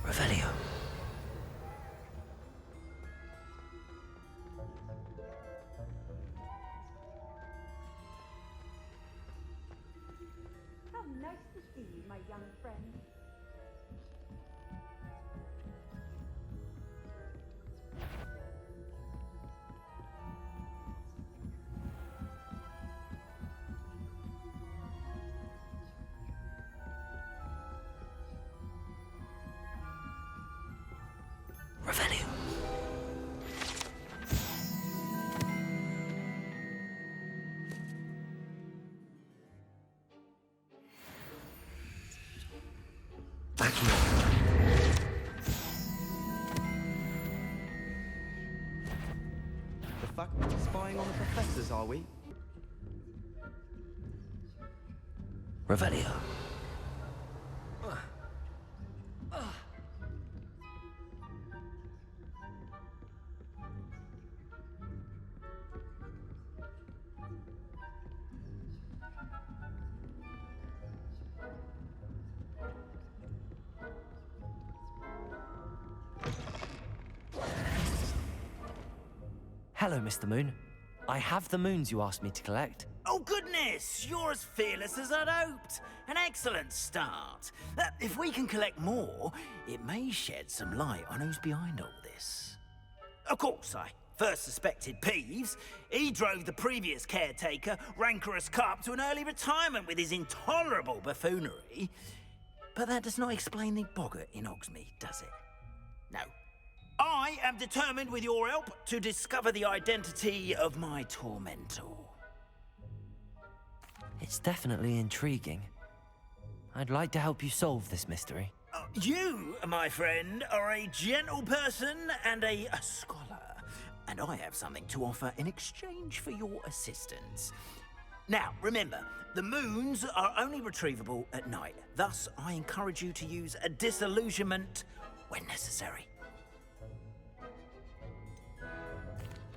Revelio. How nice to see you, my young friend. Revelio. Back here. The fuck? Spying on the professors, are we? Revelio. Hello, Mr. Moon. I have the moons you asked me to collect. Oh goodness, you're as fearless as I'd hoped. An excellent start. If we can collect more, it may shed some light on who's behind all this. Of course, I first suspected Peeves. He drove the previous caretaker, Rancorous Carp, to an early retirement with his intolerable buffoonery. But that does not explain the boggart in Hogsmeade, does it? No. I am determined, with your help, to discover the identity of my tormentor. It's definitely intriguing. I'd like to help you solve this mystery. You, my friend, are a gentle person and a scholar, and I have something to offer in exchange for your assistance. Now, remember, the moons are only retrievable at night. Thus, I encourage you to use a disillusionment when necessary.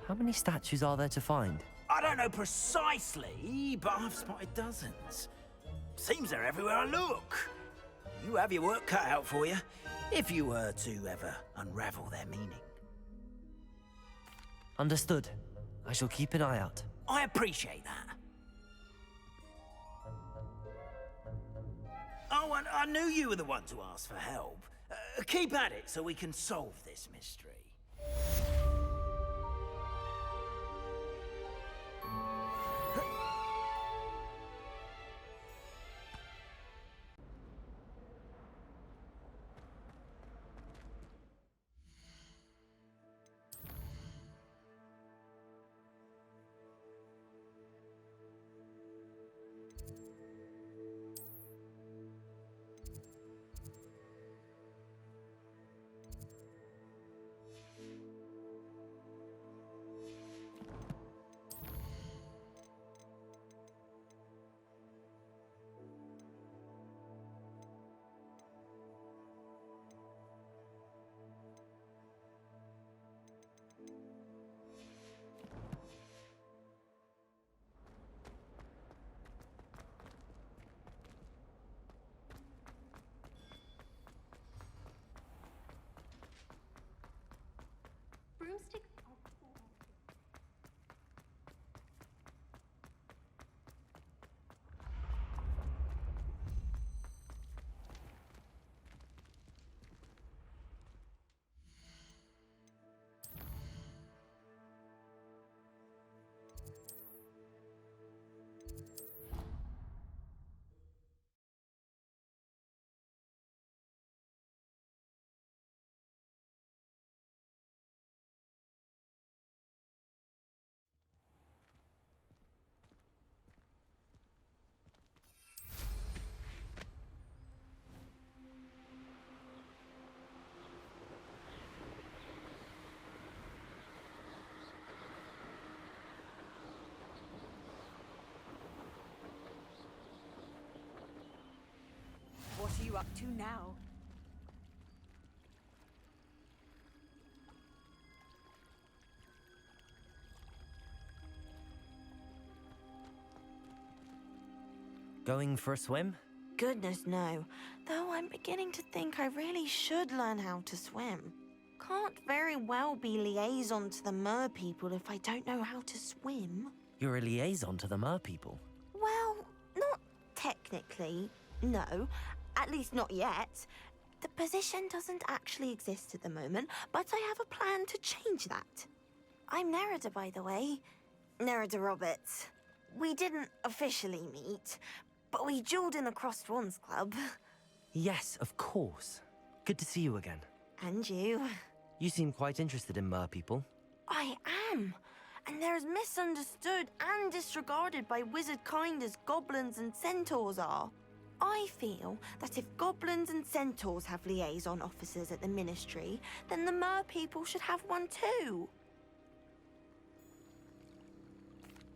How many statues are there to find? I don't know precisely, but I've spotted dozens. Seems they're everywhere I look. You have your work cut out for you, if you were to ever unravel their meaning. Understood. I shall keep an eye out. I appreciate that. Oh, and I knew you were the one to ask for help. Keep at it so we can solve this mystery. Broomstick. What are you up to now? Going for a swim? Goodness, no. Though I'm beginning to think I really should learn how to swim. Can't very well be liaison to the mer people if I don't know how to swim. You're a liaison to the mer people. Well, not technically, no. At least not yet. The position doesn't actually exist at the moment, but I have a plan to change that. I'm Nerida, by the way. Nerida Roberts. We didn't officially meet, but we dueled in the Crossed Wands Club. Yes, of course. Good to see you again. And you. You seem quite interested in mer people. I am. And they're as misunderstood and disregarded by wizard kind as goblins and centaurs are. I feel that if goblins and centaurs have liaison officers at the Ministry, then the mer people should have one too.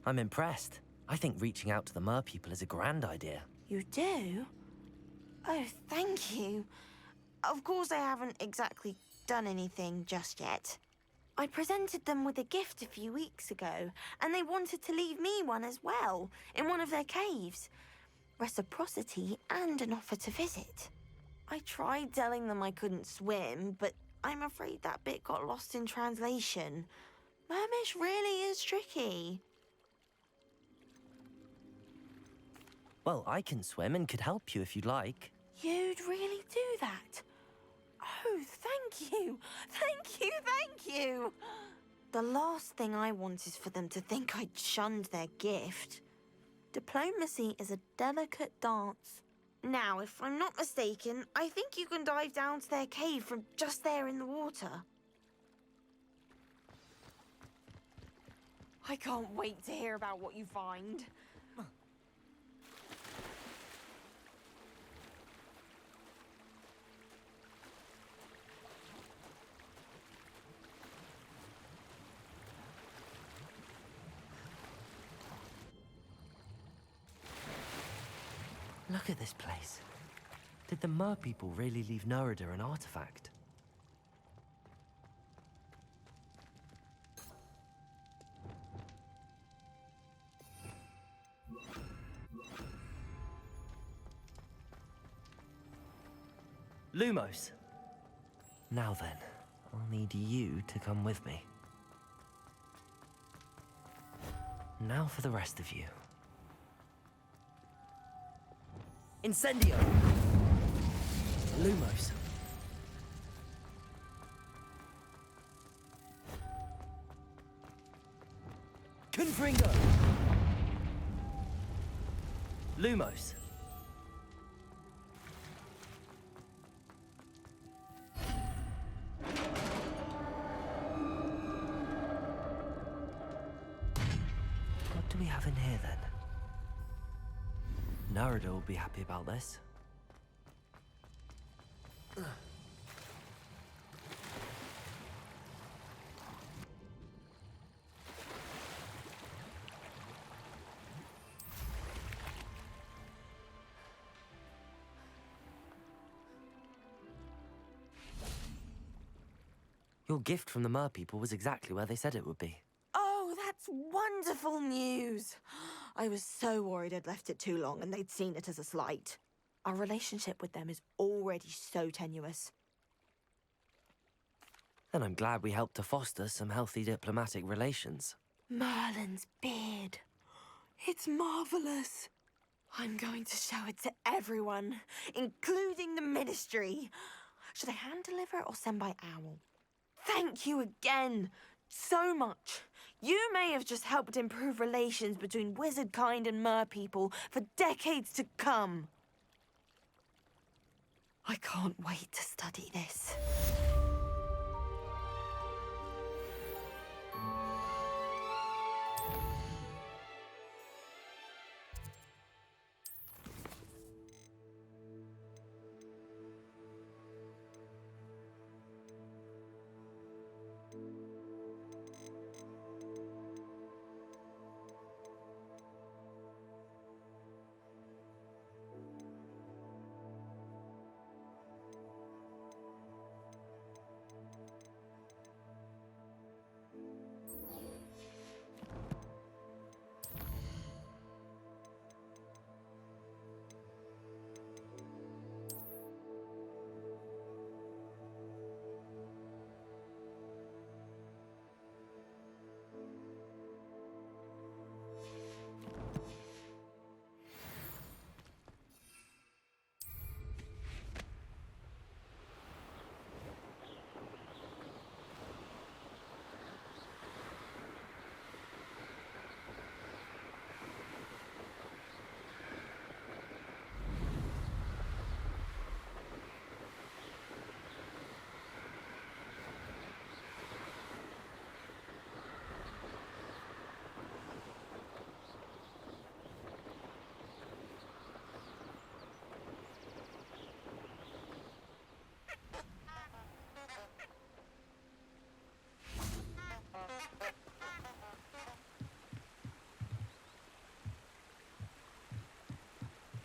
I'm impressed. I think reaching out to the mer people is a grand idea. You do? Oh, thank you. Of course I haven't exactly done anything just yet. I presented them with a gift a few weeks ago, and they wanted to leave me one as well, in one of their caves. Reciprocity and an offer to visit. I tried telling them I couldn't swim, but I'm afraid that bit got lost in translation. Mermish really is tricky. Well, I can swim and could help you if you'd like. You'd really do that? Oh, thank you! Thank you, thank you! The last thing I want is for them to think I'd shunned their gift. Diplomacy is a delicate dance. Now, if I'm not mistaken, I think you can dive down to their cave from just there in the water. I can't wait to hear about what you find. Look at this place. Did the Mer people really leave Nerida an artifact? Lumos! Now then, I'll need you to come with me. Now for the rest of you. Incendio! Lumos. Confringo! Lumos. What do we have in here then? Nerida will be happy about this. Your gift from the Mer people was exactly where they said it would be. Oh, that's wonderful news! I was so worried I'd left it too long and they'd seen it as a slight. Our relationship with them is already so tenuous. And I'm glad we helped to foster some healthy diplomatic relations. Merlin's beard. It's marvelous. I'm going to show it to everyone, including the Ministry. Should I hand deliver it or send by owl? Thank you again, so much. You may have just helped improve relations between wizard kind and Mer people for decades to come. I can't wait to study this.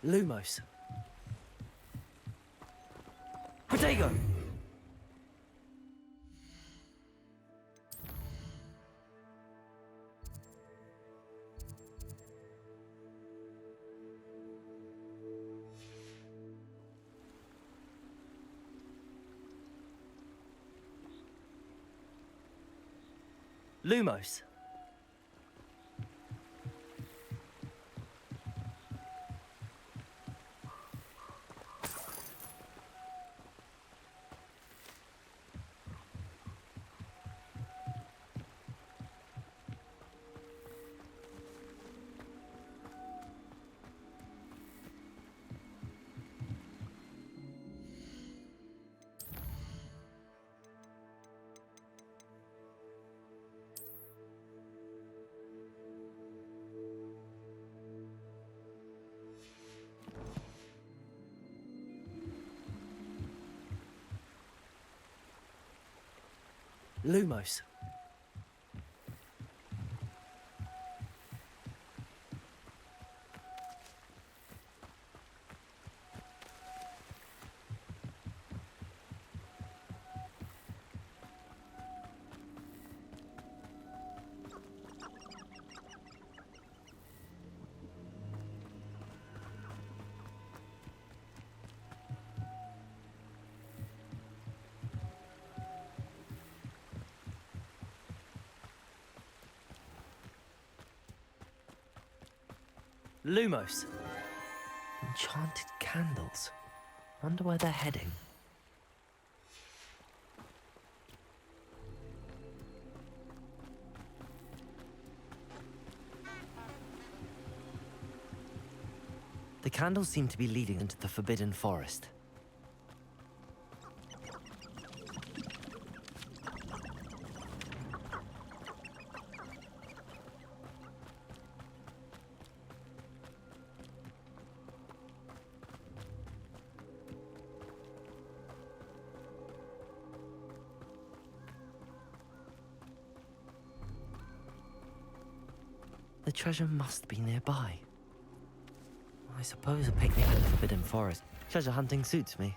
Lumos. Protego! Lumos. Lumos. Lumos. Enchanted candles. Wonder where they're heading. The candles seem to be leading into the Forbidden Forest. The treasure must be nearby. I suppose a picnic in the Forbidden Forest. Treasure hunting suits me.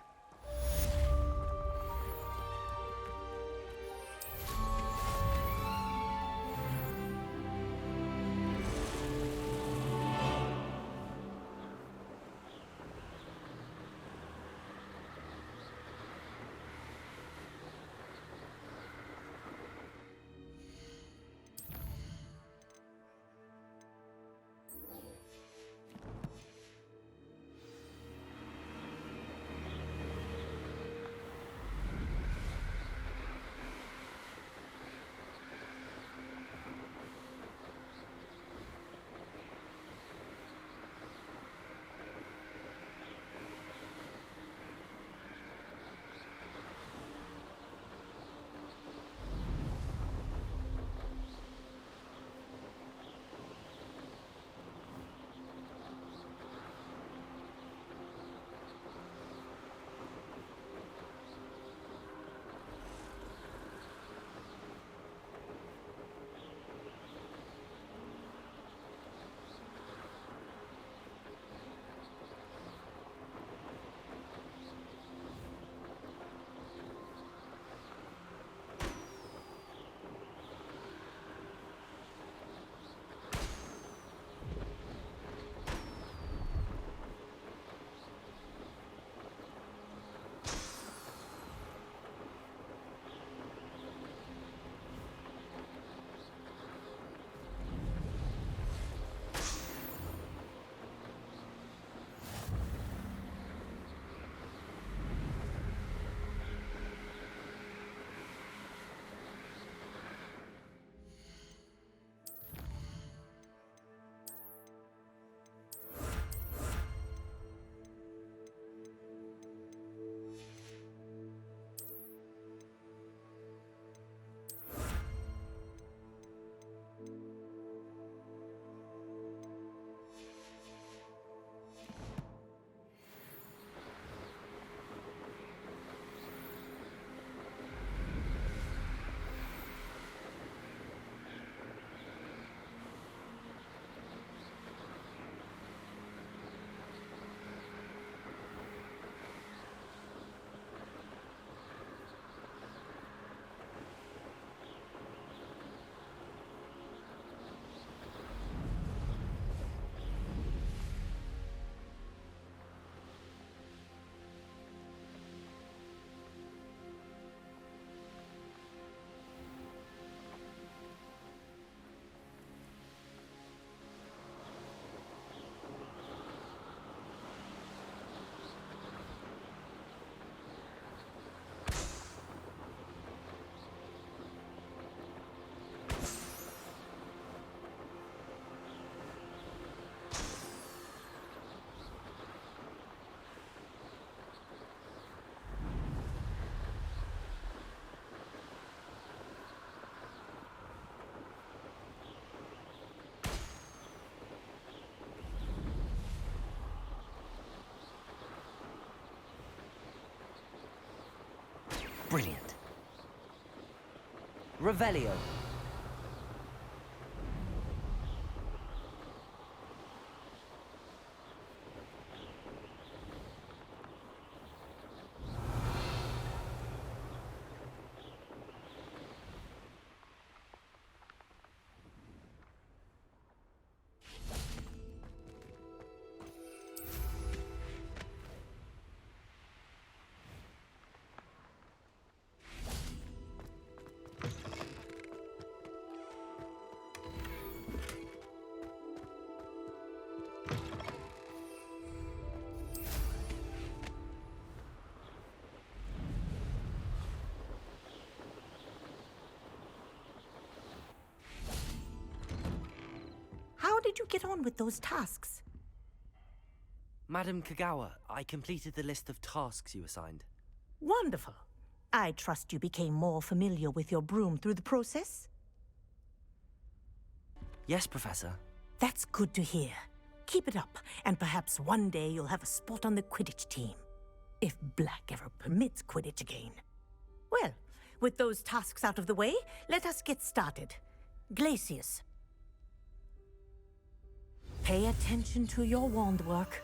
Brilliant. Revelio. How did you get on with those tasks? Madam Kagawa, I completed the list of tasks you assigned. Wonderful. I trust you became more familiar with your broom through the process? Yes, Professor. That's good to hear. Keep it up, and perhaps one day you'll have a spot on the Quidditch team. If Black ever permits Quidditch again. Well, with those tasks out of the way, let us get started. Glacius. Pay attention to your wand work.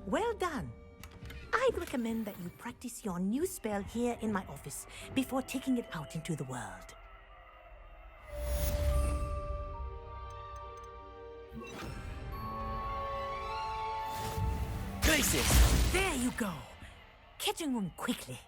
Well done. I'd recommend that you practice your new spell here in my office before taking it out into the world. Glacius! There you go. Catching on quickly.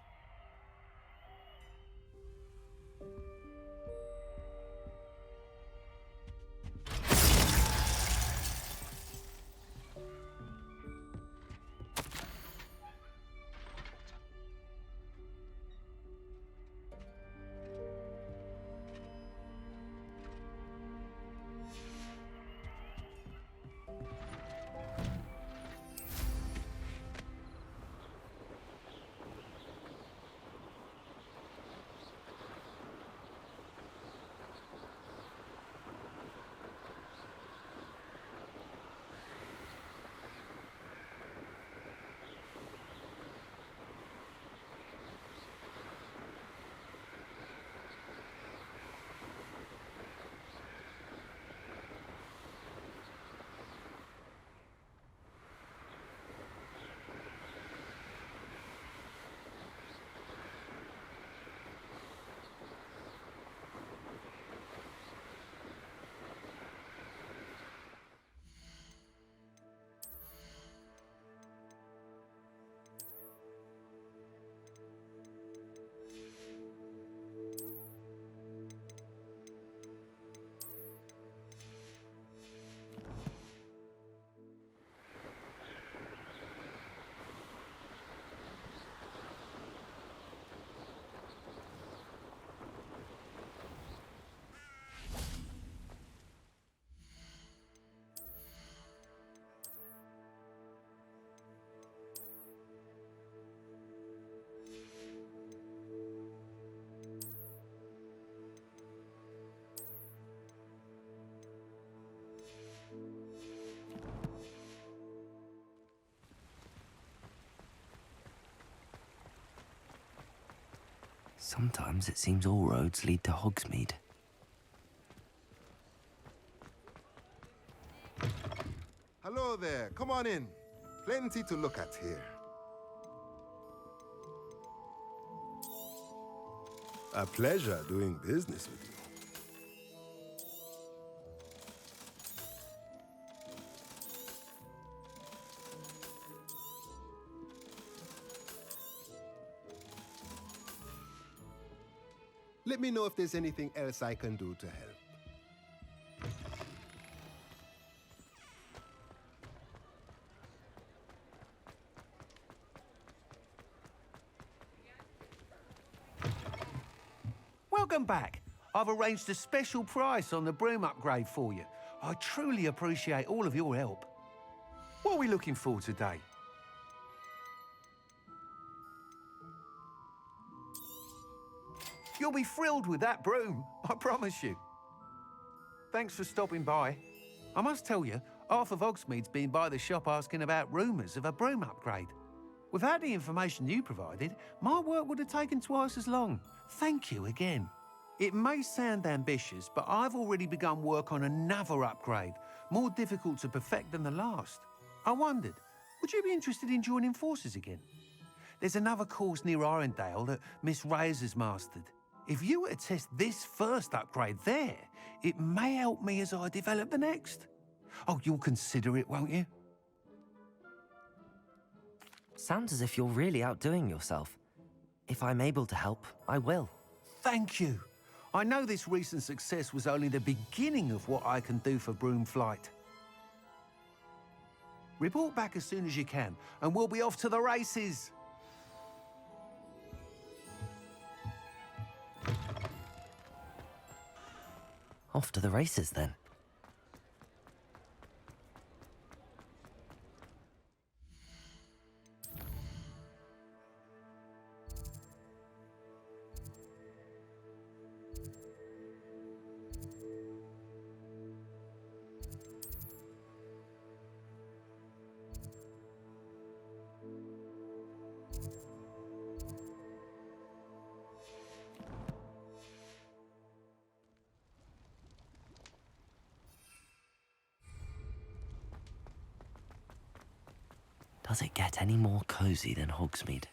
Sometimes it seems all roads lead to Hogsmeade. Hello there, come on in. Plenty to look at here. A pleasure doing business with you. Let me know if there's anything else I can do to help. Welcome back. I've arranged a special price on the broom upgrade for you. I truly appreciate all of your help. What are we looking for today? You'll be thrilled with that broom, I promise you. Thanks for stopping by. I must tell you, half of Hogsmeade's been by the shop asking about rumours of a broom upgrade. Without the information you provided, my work would have taken twice as long. Thank you again. It may sound ambitious, but I've already begun work on another upgrade, more difficult to perfect than the last. I wondered, would you be interested in joining forces again? There's another course near Irondale that Miss Reyes has mastered. If you were to test this first upgrade there, it may help me as I develop the next. Oh, you'll consider it, won't you? Sounds as if you're really outdoing yourself. If I'm able to help, I will. Thank you. I know this recent success was only the beginning of what I can do for Broomflight. Report back as soon as you can, and we'll be off to the races. Off to the races, then. Does it get any more cozy than Hogsmeade?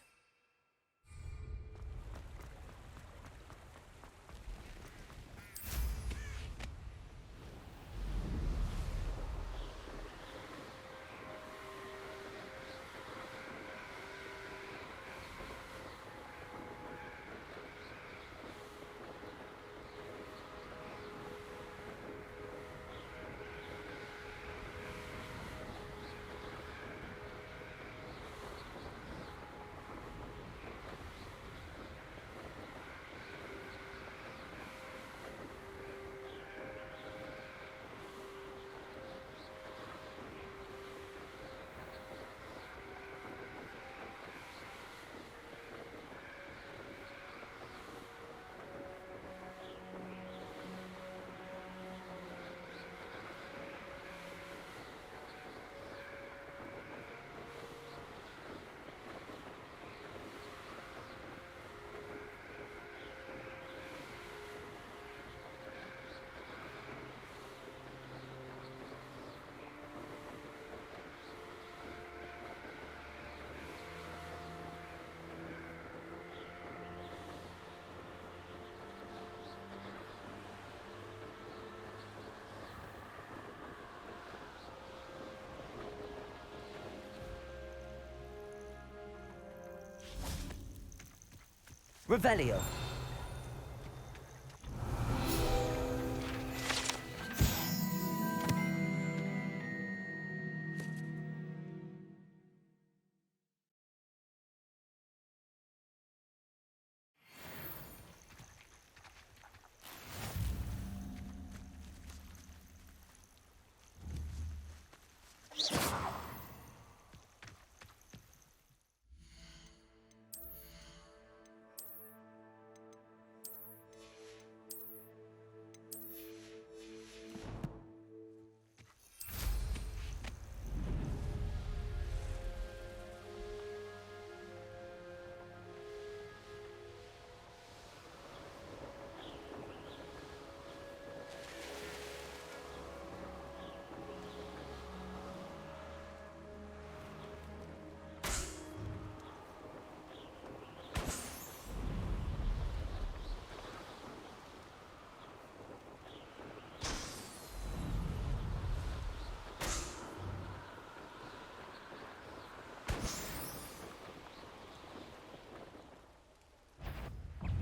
Revelio.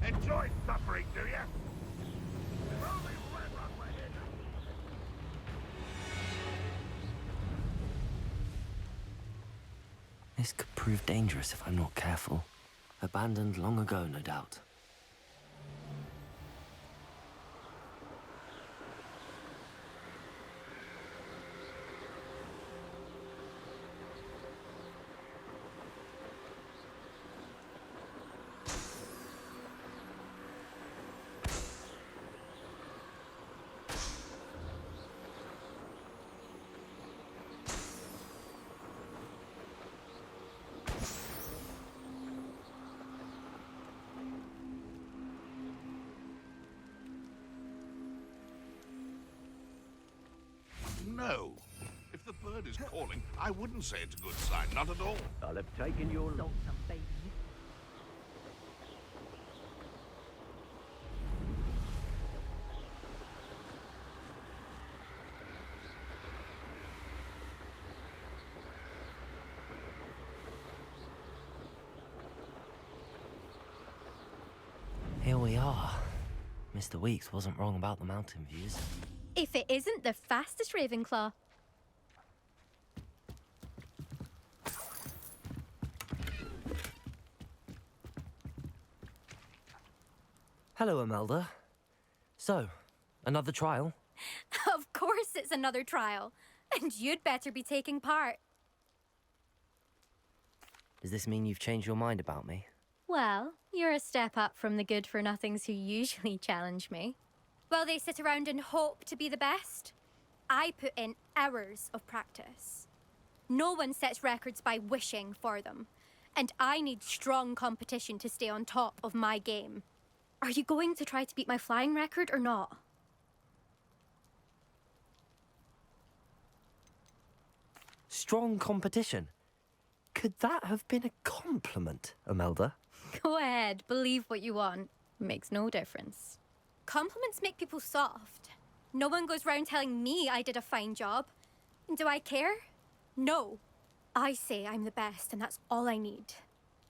Enjoy suffering, do ya? If only Ranrock were here now. This could prove dangerous if I'm not careful. Abandoned long ago, no doubt. No. If the bird is calling, I wouldn't say it's a good sign, not at all. I'll have taken your... baby. Here we are. Mr. Weeks wasn't wrong about the mountain views. If it isn't the fastest Ravenclaw. Hello, Imelda. So, another trial? Of course it's another trial. And you'd better be taking part. Does this mean you've changed your mind about me? Well, you're a step up from the good-for-nothings who usually challenge me. While they sit around and hope to be the best, I put in hours of practice. No one sets records by wishing for them, and I need strong competition to stay on top of my game. Are you going to try to beat my flying record or not? Strong competition? Could that have been a compliment, Imelda? Go ahead, believe what you want. Makes no difference. Compliments make people soft. No one goes round telling me I did a fine job. Do I care? No. I say I'm the best, and that's all I need.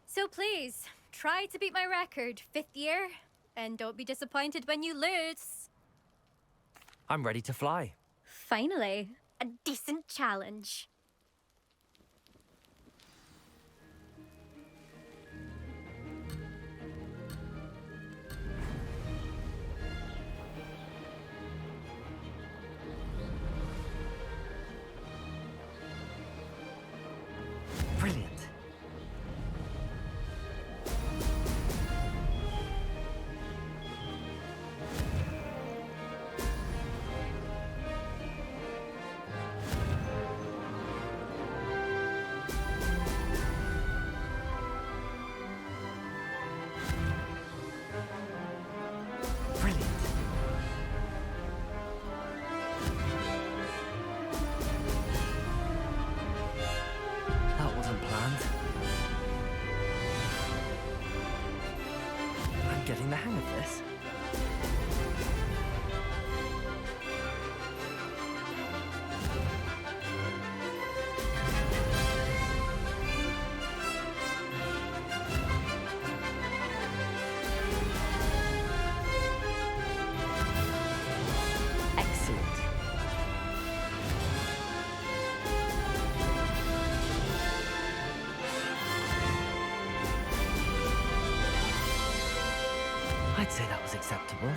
So please, try to beat my record, 5th year, and don't be disappointed when you lose. I'm ready to fly. Finally, a decent challenge. Brilliant. That wasn't planned. I'm getting the hang of this. Excellent. I'd say that was acceptable.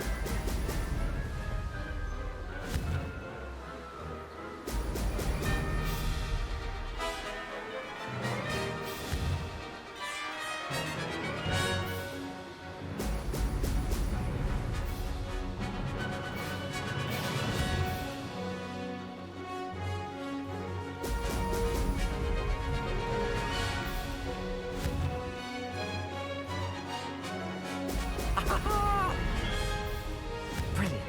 Brilliant.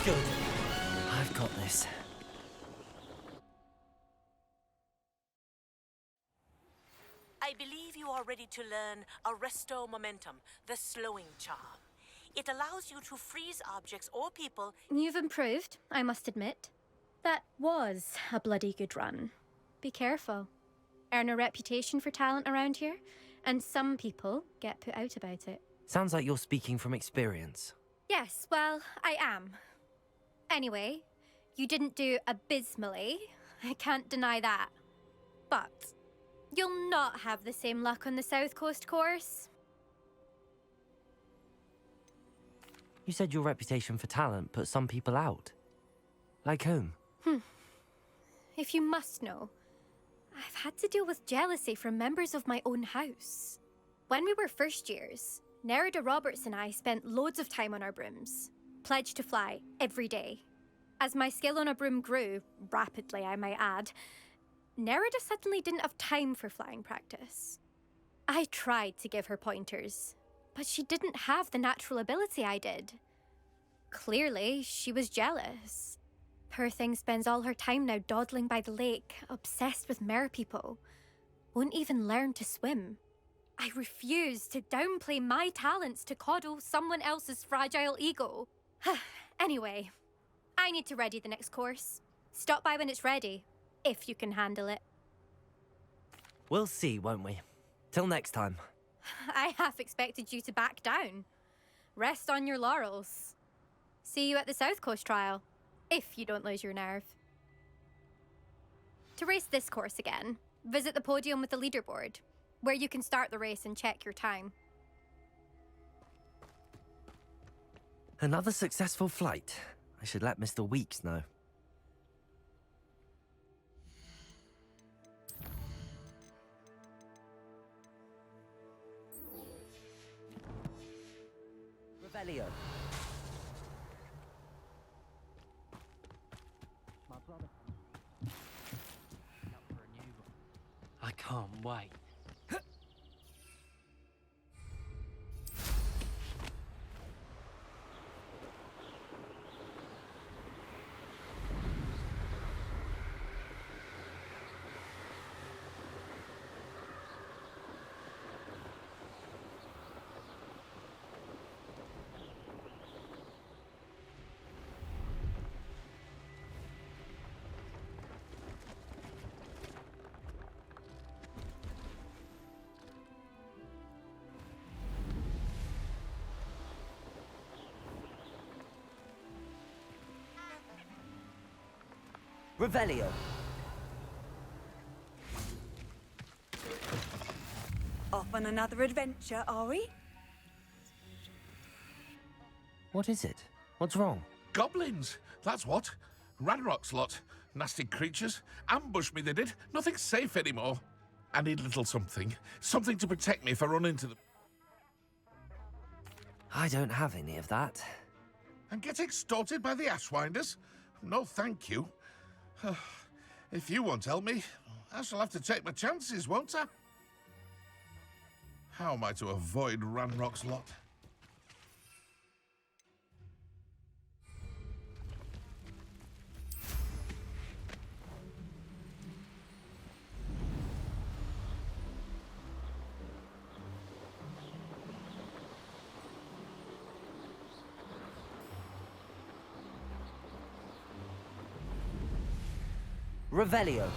Good. I've got this. I believe you are ready to learn Arresto Momentum, the slowing charm. It allows you to freeze objects or people. You've improved, I must admit. That was a bloody good run. Be careful. Earn a reputation for talent around here, and some people get put out about it. Sounds like you're speaking from experience. Yes, well, I am. Anyway, you didn't do abysmally. I can't deny that. But you'll not have the same luck on the South Coast course. You said your reputation for talent put some people out. Like whom? If you must know, I've had to deal with jealousy from members of my own house. When we were first years, Nerida Roberts and I spent loads of time on our brooms, pledged to fly every day. As my skill on a broom grew, rapidly I might add, Nerida suddenly didn't have time for flying practice. I tried to give her pointers, but she didn't have the natural ability I did. Clearly, she was jealous. Poor thing spends all her time now dawdling by the lake, obsessed with merpeople. Won't even learn to swim. I refuse to downplay my talents to coddle someone else's fragile ego. Anyway, I need to ready the next course. Stop by when it's ready, if you can handle it. We'll see, won't we? Till next time. I half expected you to back down. Rest on your laurels. See you at the South Coast trial, if you don't lose your nerve. To race this course again, visit the podium with the leaderboard, where you can start the race and check your time. Another successful flight. I should let Mr. Weeks know. Revelio. My brother. Up for a new one. I can't wait. Revelio. Off on another adventure, are we? What is it? What's wrong? Goblins, that's what. Ranrock's lot. Nasty creatures. Ambushed me, they did. Nothing safe anymore. I need a little something. Something to protect me if I run into them. I don't have any of that. And get extorted by the Ashwinders? No, thank you. If you won't help me, I shall have to take my chances, won't I? How am I to avoid Ranrock's lot? Revelio.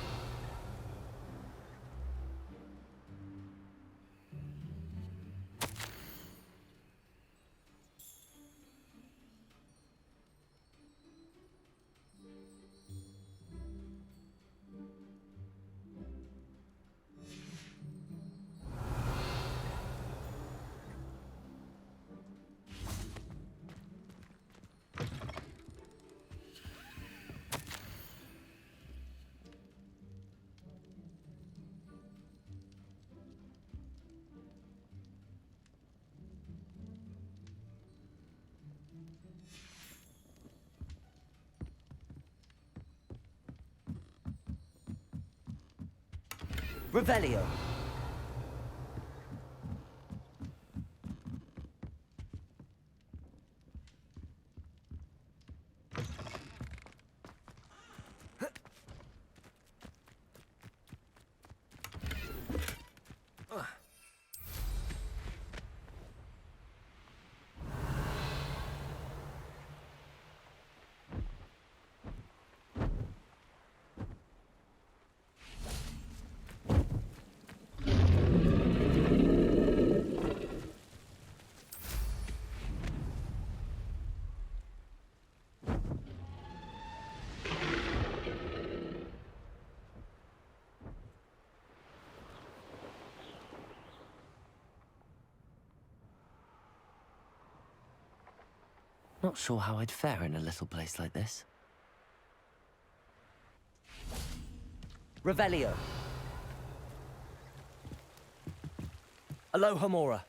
Revelio. Not sure how I'd fare in a little place like this. Revelio. Aloha Mora.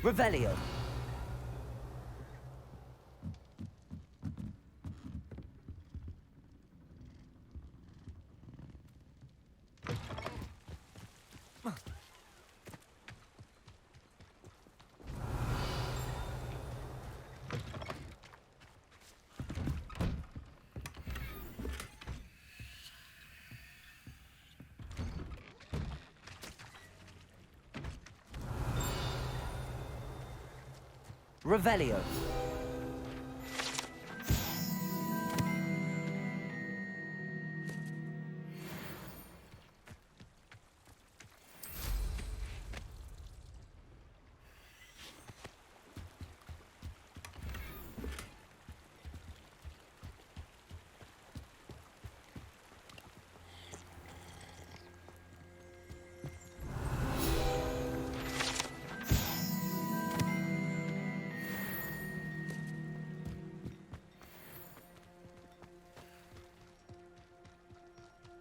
Revelio. Revelio.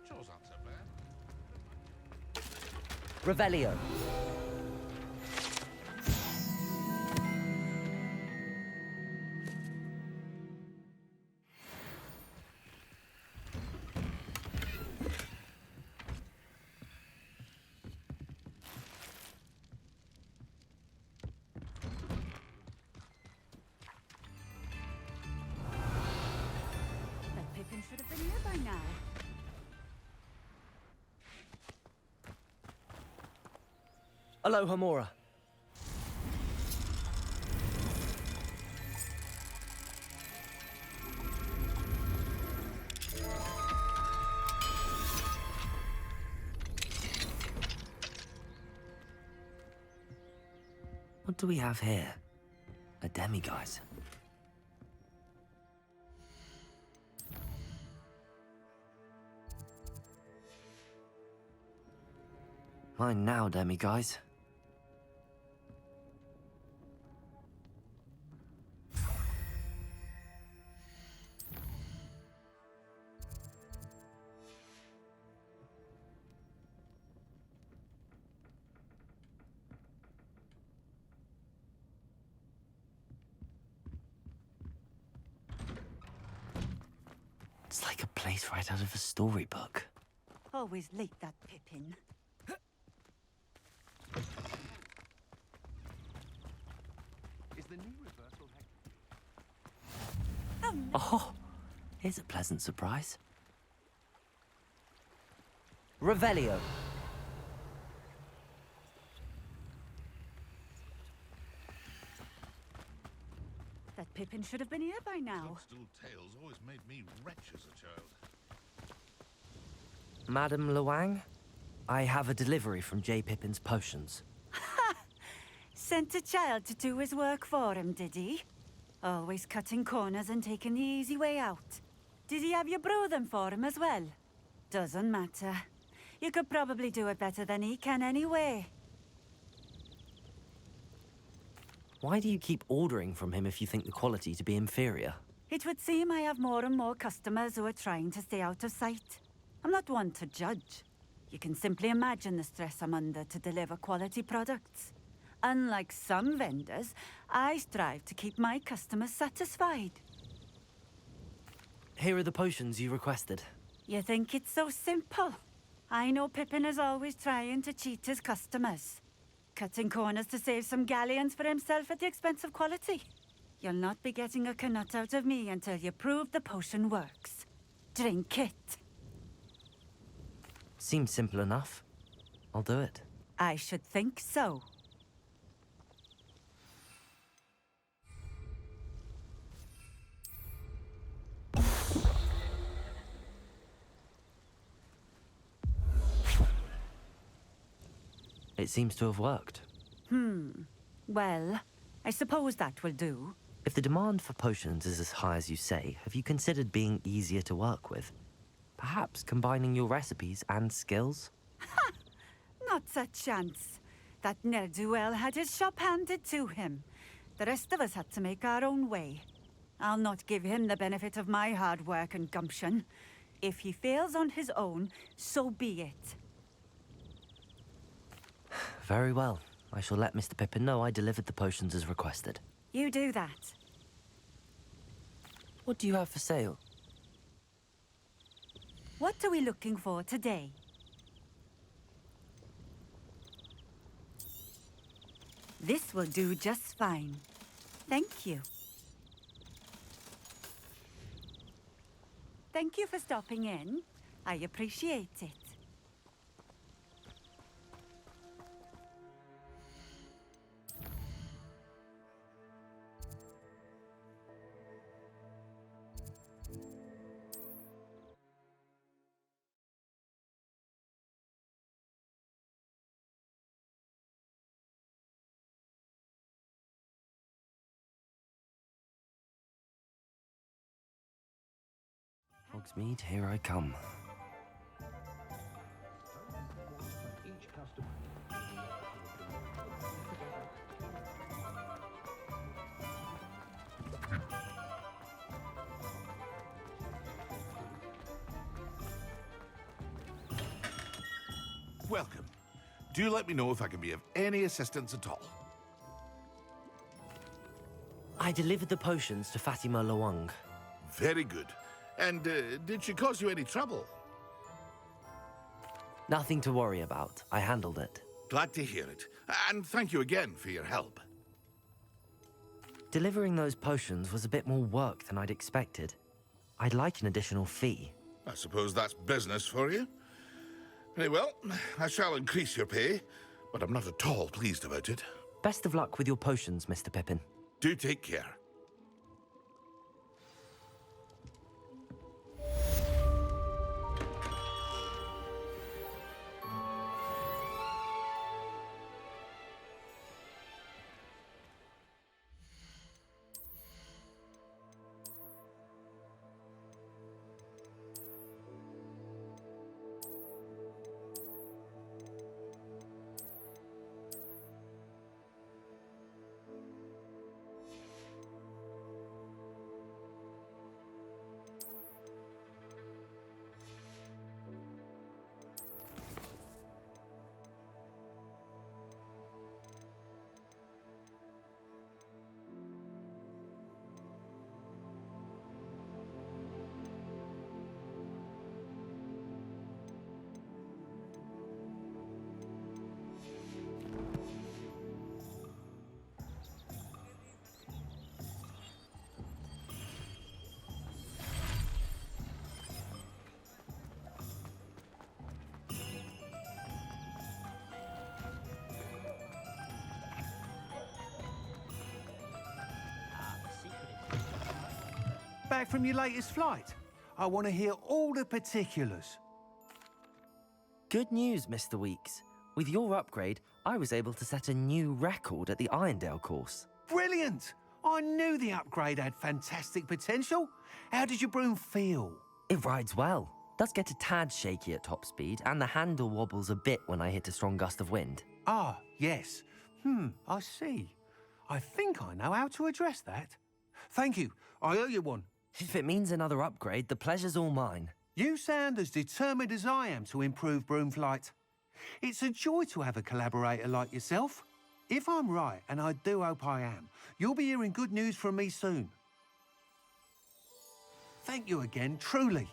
Chores aren't so bad. Revelio. That Pippin should have been here by now. Aloha Mora. What do we have here? A demiguise. Mine now, demiguise. It's like a place right out of a storybook. Always late, that Pippin. Is the knee reversal Oh, here's a pleasant surprise. Revelio. That Pippin should have been here by now. Still tales always made me wretch as a child. Madam Luang, I have a delivery from J. Pippin's potions. Sent a child to do his work for him, did he? Always cutting corners and taking the easy way out. Did he have you brew them for him as well? Doesn't matter. You could probably do it better than he can anyway. Why do you keep ordering from him if you think the quality to be inferior? It would seem I have more and more customers who are trying to stay out of sight. I'm not one to judge. You can simply imagine the stress I'm under to deliver quality products. Unlike some vendors, I strive to keep my customers satisfied. Here are the potions you requested. You think it's so simple? I know Pippin is always trying to cheat his customers. Cutting corners to save some galleons for himself at the expense of quality. You'll not be getting a canut out of me until you prove the potion works. Drink it. Seems simple enough. I'll do it. I should think so. It seems to have worked. Well, I suppose that will do. If the demand for potions is as high as you say, have you considered being easier to work with? Perhaps combining your recipes and skills? Not a chance. That ne'er-do-well had his shop handed to him. The rest of us had to make our own way. I'll not give him the benefit of my hard work and gumption. If he fails on his own, so be it. Very well. I shall let Mr. Pippin know I delivered the potions as requested. You do that. What do you have for sale? What are we looking for today? This will do just fine. Thank you. Thank you for stopping in. I appreciate it. Hogsmeade, here I come. Welcome. Do let me know if I can be of any assistance at all. I delivered the potions to Fatima Lawang. Very good. And did she cause you any trouble? Nothing to worry about. I handled it. Glad to hear it. And thank you again for your help. Delivering those potions was a bit more work than I'd expected. I'd like an additional fee. I suppose that's business for you. Very well, I shall increase your pay, but I'm not at all pleased about it. Best of luck with your potions, Mr. Pippin. Do take care. Back from your latest flight? I want to hear all the particulars. Good news, Mr. Weeks. With your upgrade, I was able to set a new record at the Irondale course. Brilliant! I knew the upgrade had fantastic potential. How did your broom feel? It rides well. Does get a tad shaky at top speed, and the handle wobbles a bit when I hit a strong gust of wind. Ah, yes. I see. I think I know how to address that. Thank you. I owe you one. If it means another upgrade, the pleasure's all mine. You sound as determined as I am to improve broom flight. It's a joy to have a collaborator like yourself. If I'm right, and I do hope I am, you'll be hearing good news from me soon. Thank you again, truly.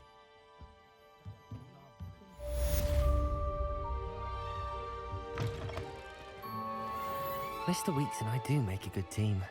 Mr. Weeks and I do make a good team.